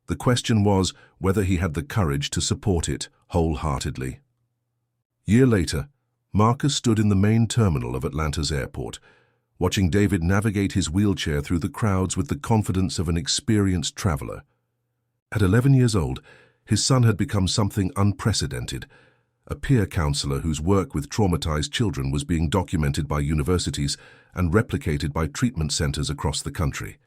The question was whether he had the courage to support it wholeheartedly. Year later, Marcus stood in the main terminal of Atlanta's airport, watching David navigate his wheelchair through the crowds with the confidence of an experienced traveler. At 11 years old, his son had become something unprecedented, a peer counselor whose work with traumatized children was being documented by universities and replicated by treatment centers across the country.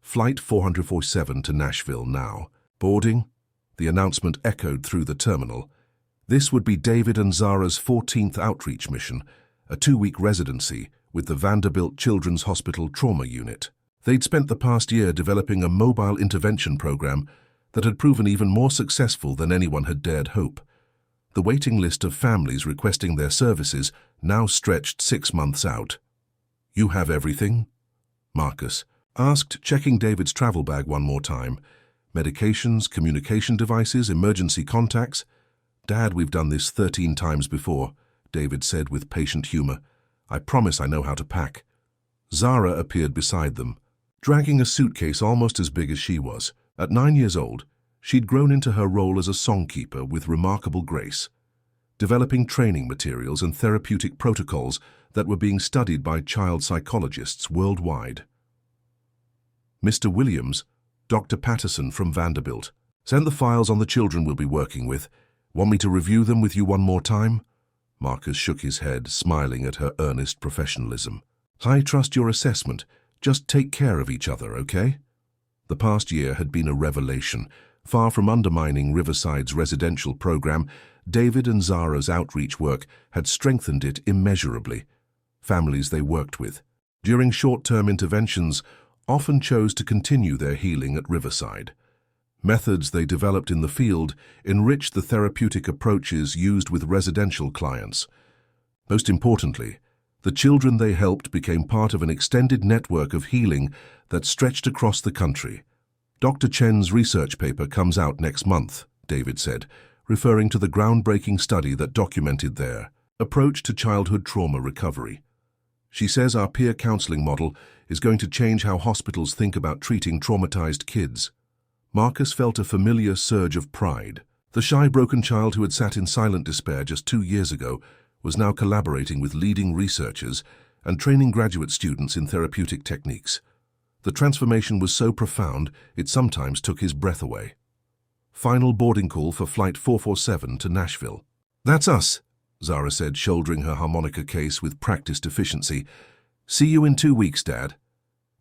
Flight 447 to Nashville now. Boarding? The announcement echoed through the terminal. This would be David and Zara's 14th outreach mission, a 2-week residency with the Vanderbilt Children's Hospital Trauma Unit. They'd spent the past year developing a mobile intervention program that had proven even more successful than anyone had dared hope. The waiting list of families requesting their services now stretched 6 months out. "You have everything?" Marcus asked, checking David's travel bag one more time. "Medications, communication devices, emergency contacts?" "Dad, we've done this 13 times before," David said with patient humor. "I promise I know how to pack." Zara appeared beside them, dragging a suitcase almost as big as she was. At 9 years old, she'd grown into her role as a songkeeper with remarkable grace, developing training materials and therapeutic protocols that were being studied by child psychologists worldwide. "Mr. Williams, Dr. Patterson from Vanderbilt. Send the files on the children we'll be working with. Want me to review them with you one more time?" Marcus shook his head, smiling at her earnest professionalism. "I trust your assessment. Just take care of each other, okay?" The past year had been a revelation. Far from undermining Riverside's residential program, David and Zara's outreach work had strengthened it immeasurably. Families they worked with, during short-term interventions, often chose to continue their healing at Riverside. Methods they developed in the field enriched the therapeutic approaches used with residential clients. Most importantly, the children they helped became part of an extended network of healing that stretched across the country. "Dr. Chen's research paper comes out next month," David said, referring to the groundbreaking study that documented their approach to childhood trauma recovery. "She says our peer counseling model is going to change how hospitals think about treating traumatized kids." Marcus felt a familiar surge of pride. The shy, broken child who had sat in silent despair just 2 years ago was now collaborating with leading researchers and training graduate students in therapeutic techniques. The transformation was so profound, it sometimes took his breath away. Final boarding call for Flight 447 to Nashville. "That's us," Zara said, shouldering her harmonica case with practiced efficiency. "See you in 2 weeks, Dad."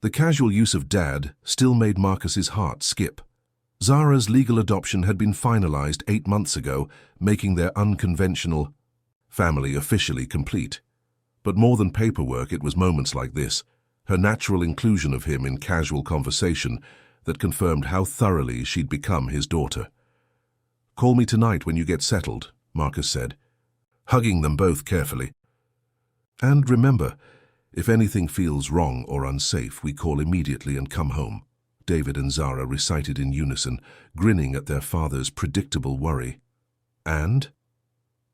The casual use of Dad still made Marcus's heart skip. Zara's legal adoption had been finalized 8 months ago, making their unconventional family officially complete. But more than paperwork, it was moments like this, her natural inclusion of him in casual conversation, that confirmed how thoroughly she'd become his daughter. Call me tonight when you get settled, Marcus said, hugging them both carefully. And remember, if anything feels wrong or unsafe, we call immediately and come home, David and Zara recited in unison, grinning at their father's predictable worry. And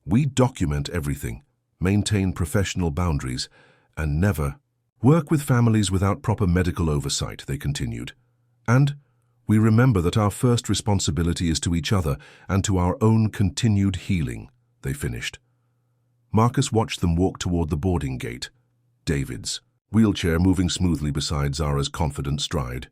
we document everything, maintain professional boundaries, and never work with families without proper medical oversight, they continued. And we remember that our first responsibility is to each other and to our own continued healing, they finished. Marcus watched them walk toward the boarding gate, David's wheelchair moving smoothly beside Zara's confident stride.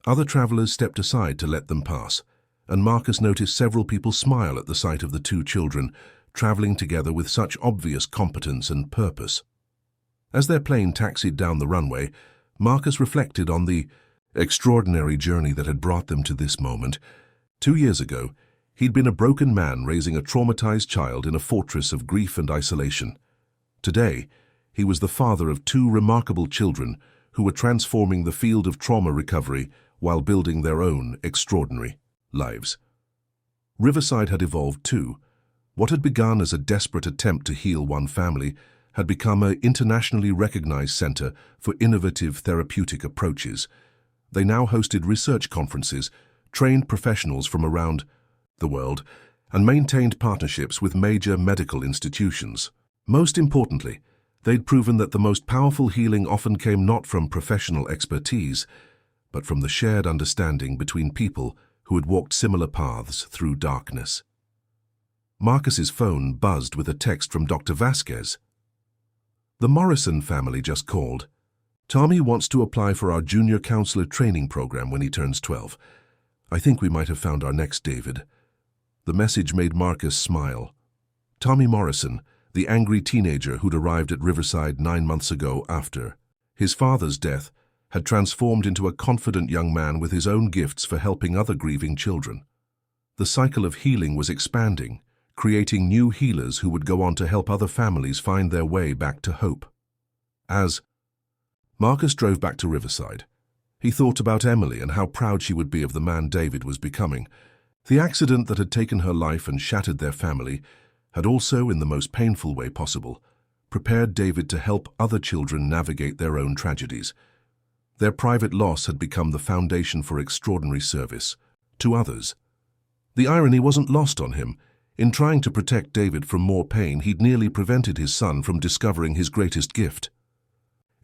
Other travelers stepped aside to let them pass, and Marcus noticed several people smile at the sight of the two children, traveling together with such obvious competence and purpose. As their plane taxied down the runway, Marcus reflected on the extraordinary journey that had brought them to this moment. 2 years ago, he'd been a broken man raising a traumatized child in a fortress of grief and isolation. Today, he was the father of 2 remarkable children who were transforming the field of trauma recovery while building their own extraordinary lives. Riverside had evolved too. What had begun as a desperate attempt to heal one family had become an internationally recognized center for innovative therapeutic approaches. They now hosted research conferences, trained professionals from around the world, and maintained partnerships with major medical institutions. Most importantly, they'd proven that the most powerful healing often came not from professional expertise, but from the shared understanding between people who had walked similar paths through darkness. Marcus's phone buzzed with a text from Dr. Vasquez. The Morrison family just called. Tommy wants to apply for our junior counselor training program when he turns 12. I think we might have found our next David. The message made Marcus smile. Tommy Morrison, the angry teenager who'd arrived at Riverside 9 months ago after his father's death, had transformed into a confident young man with his own gifts for helping other grieving children. The cycle of healing was expanding, creating new healers who would go on to help other families find their way back to hope. As Marcus drove back to Riverside, he thought about Emily and how proud she would be of the man David was becoming. The accident that had taken her life and shattered their family had also, in the most painful way possible, prepared David to help other children navigate their own tragedies. Their private loss had become the foundation for extraordinary service to others. The irony wasn't lost on him. In trying to protect David from more pain, he'd nearly prevented his son from discovering his greatest gift.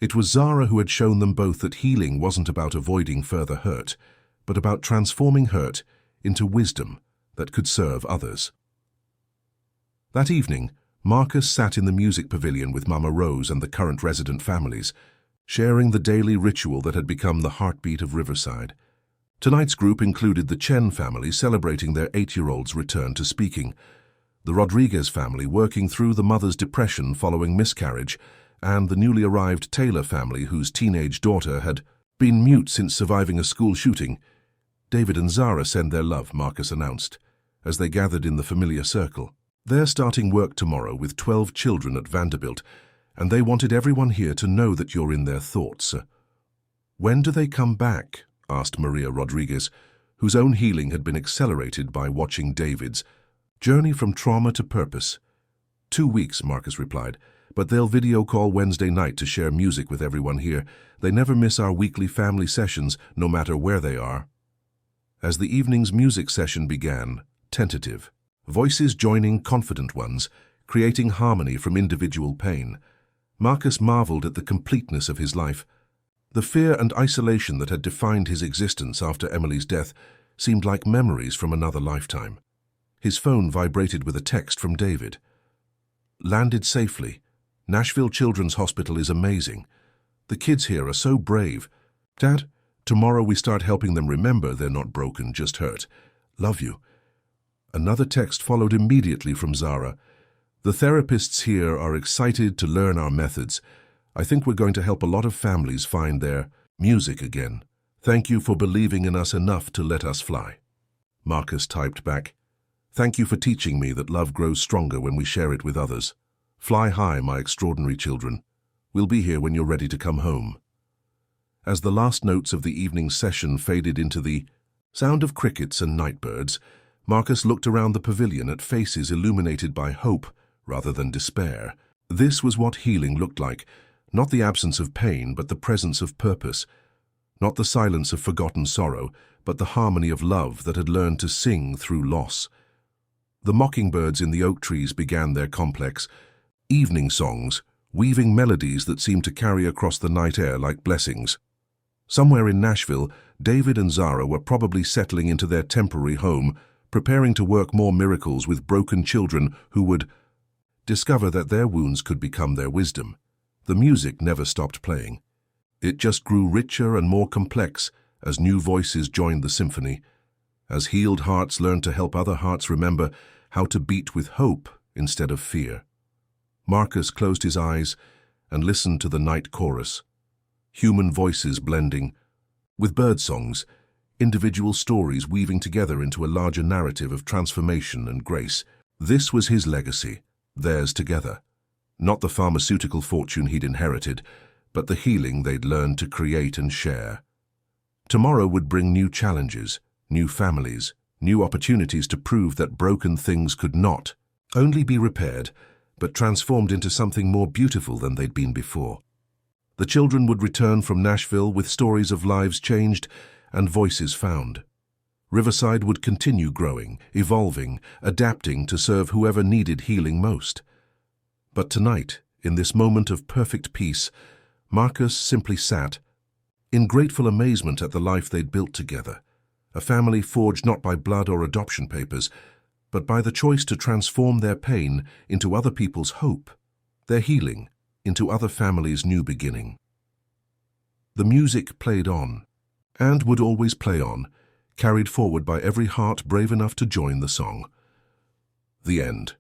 It was Zara who had shown them both that healing wasn't about avoiding further hurt, but about transforming hurt into wisdom that could serve others. That evening, Marcus sat in the music pavilion with Mama Rose and the current resident families, sharing the daily ritual that had become the heartbeat of Riverside. Tonight's group included the Chen family celebrating their 8-year-old's return to speaking, the Rodriguez family working through the mother's depression following miscarriage, and the newly arrived Taylor family whose teenage daughter had been mute since surviving a school shooting. David and Zara send their love, Marcus announced, as they gathered in the familiar circle. They're starting work tomorrow with 12 children at Vanderbilt, and they wanted everyone here to know that you're in their thoughts. When do they come back? Asked Maria Rodriguez, whose own healing had been accelerated by watching David's journey from trauma to purpose. 2 weeks, Marcus replied, but they'll video call Wednesday night to share music with everyone here. They never miss our weekly family sessions, no matter where they are. As the evening's music session began, tentative, voices joining confident ones, creating harmony from individual pain, Marcus marveled at the completeness of his life. The fear and isolation that had defined his existence after Emily's death seemed like memories from another lifetime. His phone vibrated with a text from David. Landed safely. Nashville Children's Hospital is amazing. The kids here are so brave. Dad, tomorrow we start helping them remember they're not broken, just hurt. Love you. Another text followed immediately from Zara. The therapists here are excited to learn our methods. I think we're going to help a lot of families find their music again. Thank you for believing in us enough to let us fly. Marcus typed back. Thank you for teaching me that love grows stronger when we share it with others. Fly high, my extraordinary children. We'll be here when you're ready to come home. As the last notes of the evening session faded into the sound of crickets and nightbirds, Marcus looked around the pavilion at faces illuminated by hope rather than despair. This was what healing looked like, not the absence of pain, but the presence of purpose, not the silence of forgotten sorrow, but the harmony of love that had learned to sing through loss. The mockingbirds in the oak trees began their complex evening songs, weaving melodies that seemed to carry across the night air like blessings. Somewhere in Nashville, David and Zara were probably settling into their temporary home, preparing to work more miracles with broken children who would discover that their wounds could become their wisdom. The music never stopped playing. It just grew richer and more complex as new voices joined the symphony, as healed hearts learned to help other hearts remember how to beat with hope instead of fear. Marcus closed his eyes and listened to the night chorus, human voices blending with bird songs, individual stories weaving together into a larger narrative of transformation and grace. This was his legacy, theirs together. Not the pharmaceutical fortune he'd inherited, but the healing they'd learned to create and share. Tomorrow would bring new challenges, new families, new opportunities to prove that broken things could not only be repaired, but transformed into something more beautiful than they'd been before. The children would return from Nashville with stories of lives changed and voices found. Riverside would continue growing, evolving, adapting to serve whoever needed healing most. But tonight, in this moment of perfect peace, Marcus simply sat, in grateful amazement at the life they'd built together, a family forged not by blood or adoption papers, but by the choice to transform their pain into other people's hope, their healing into other families' new beginning. The music played on, and would always play on, carried forward by every heart brave enough to join the song. The end.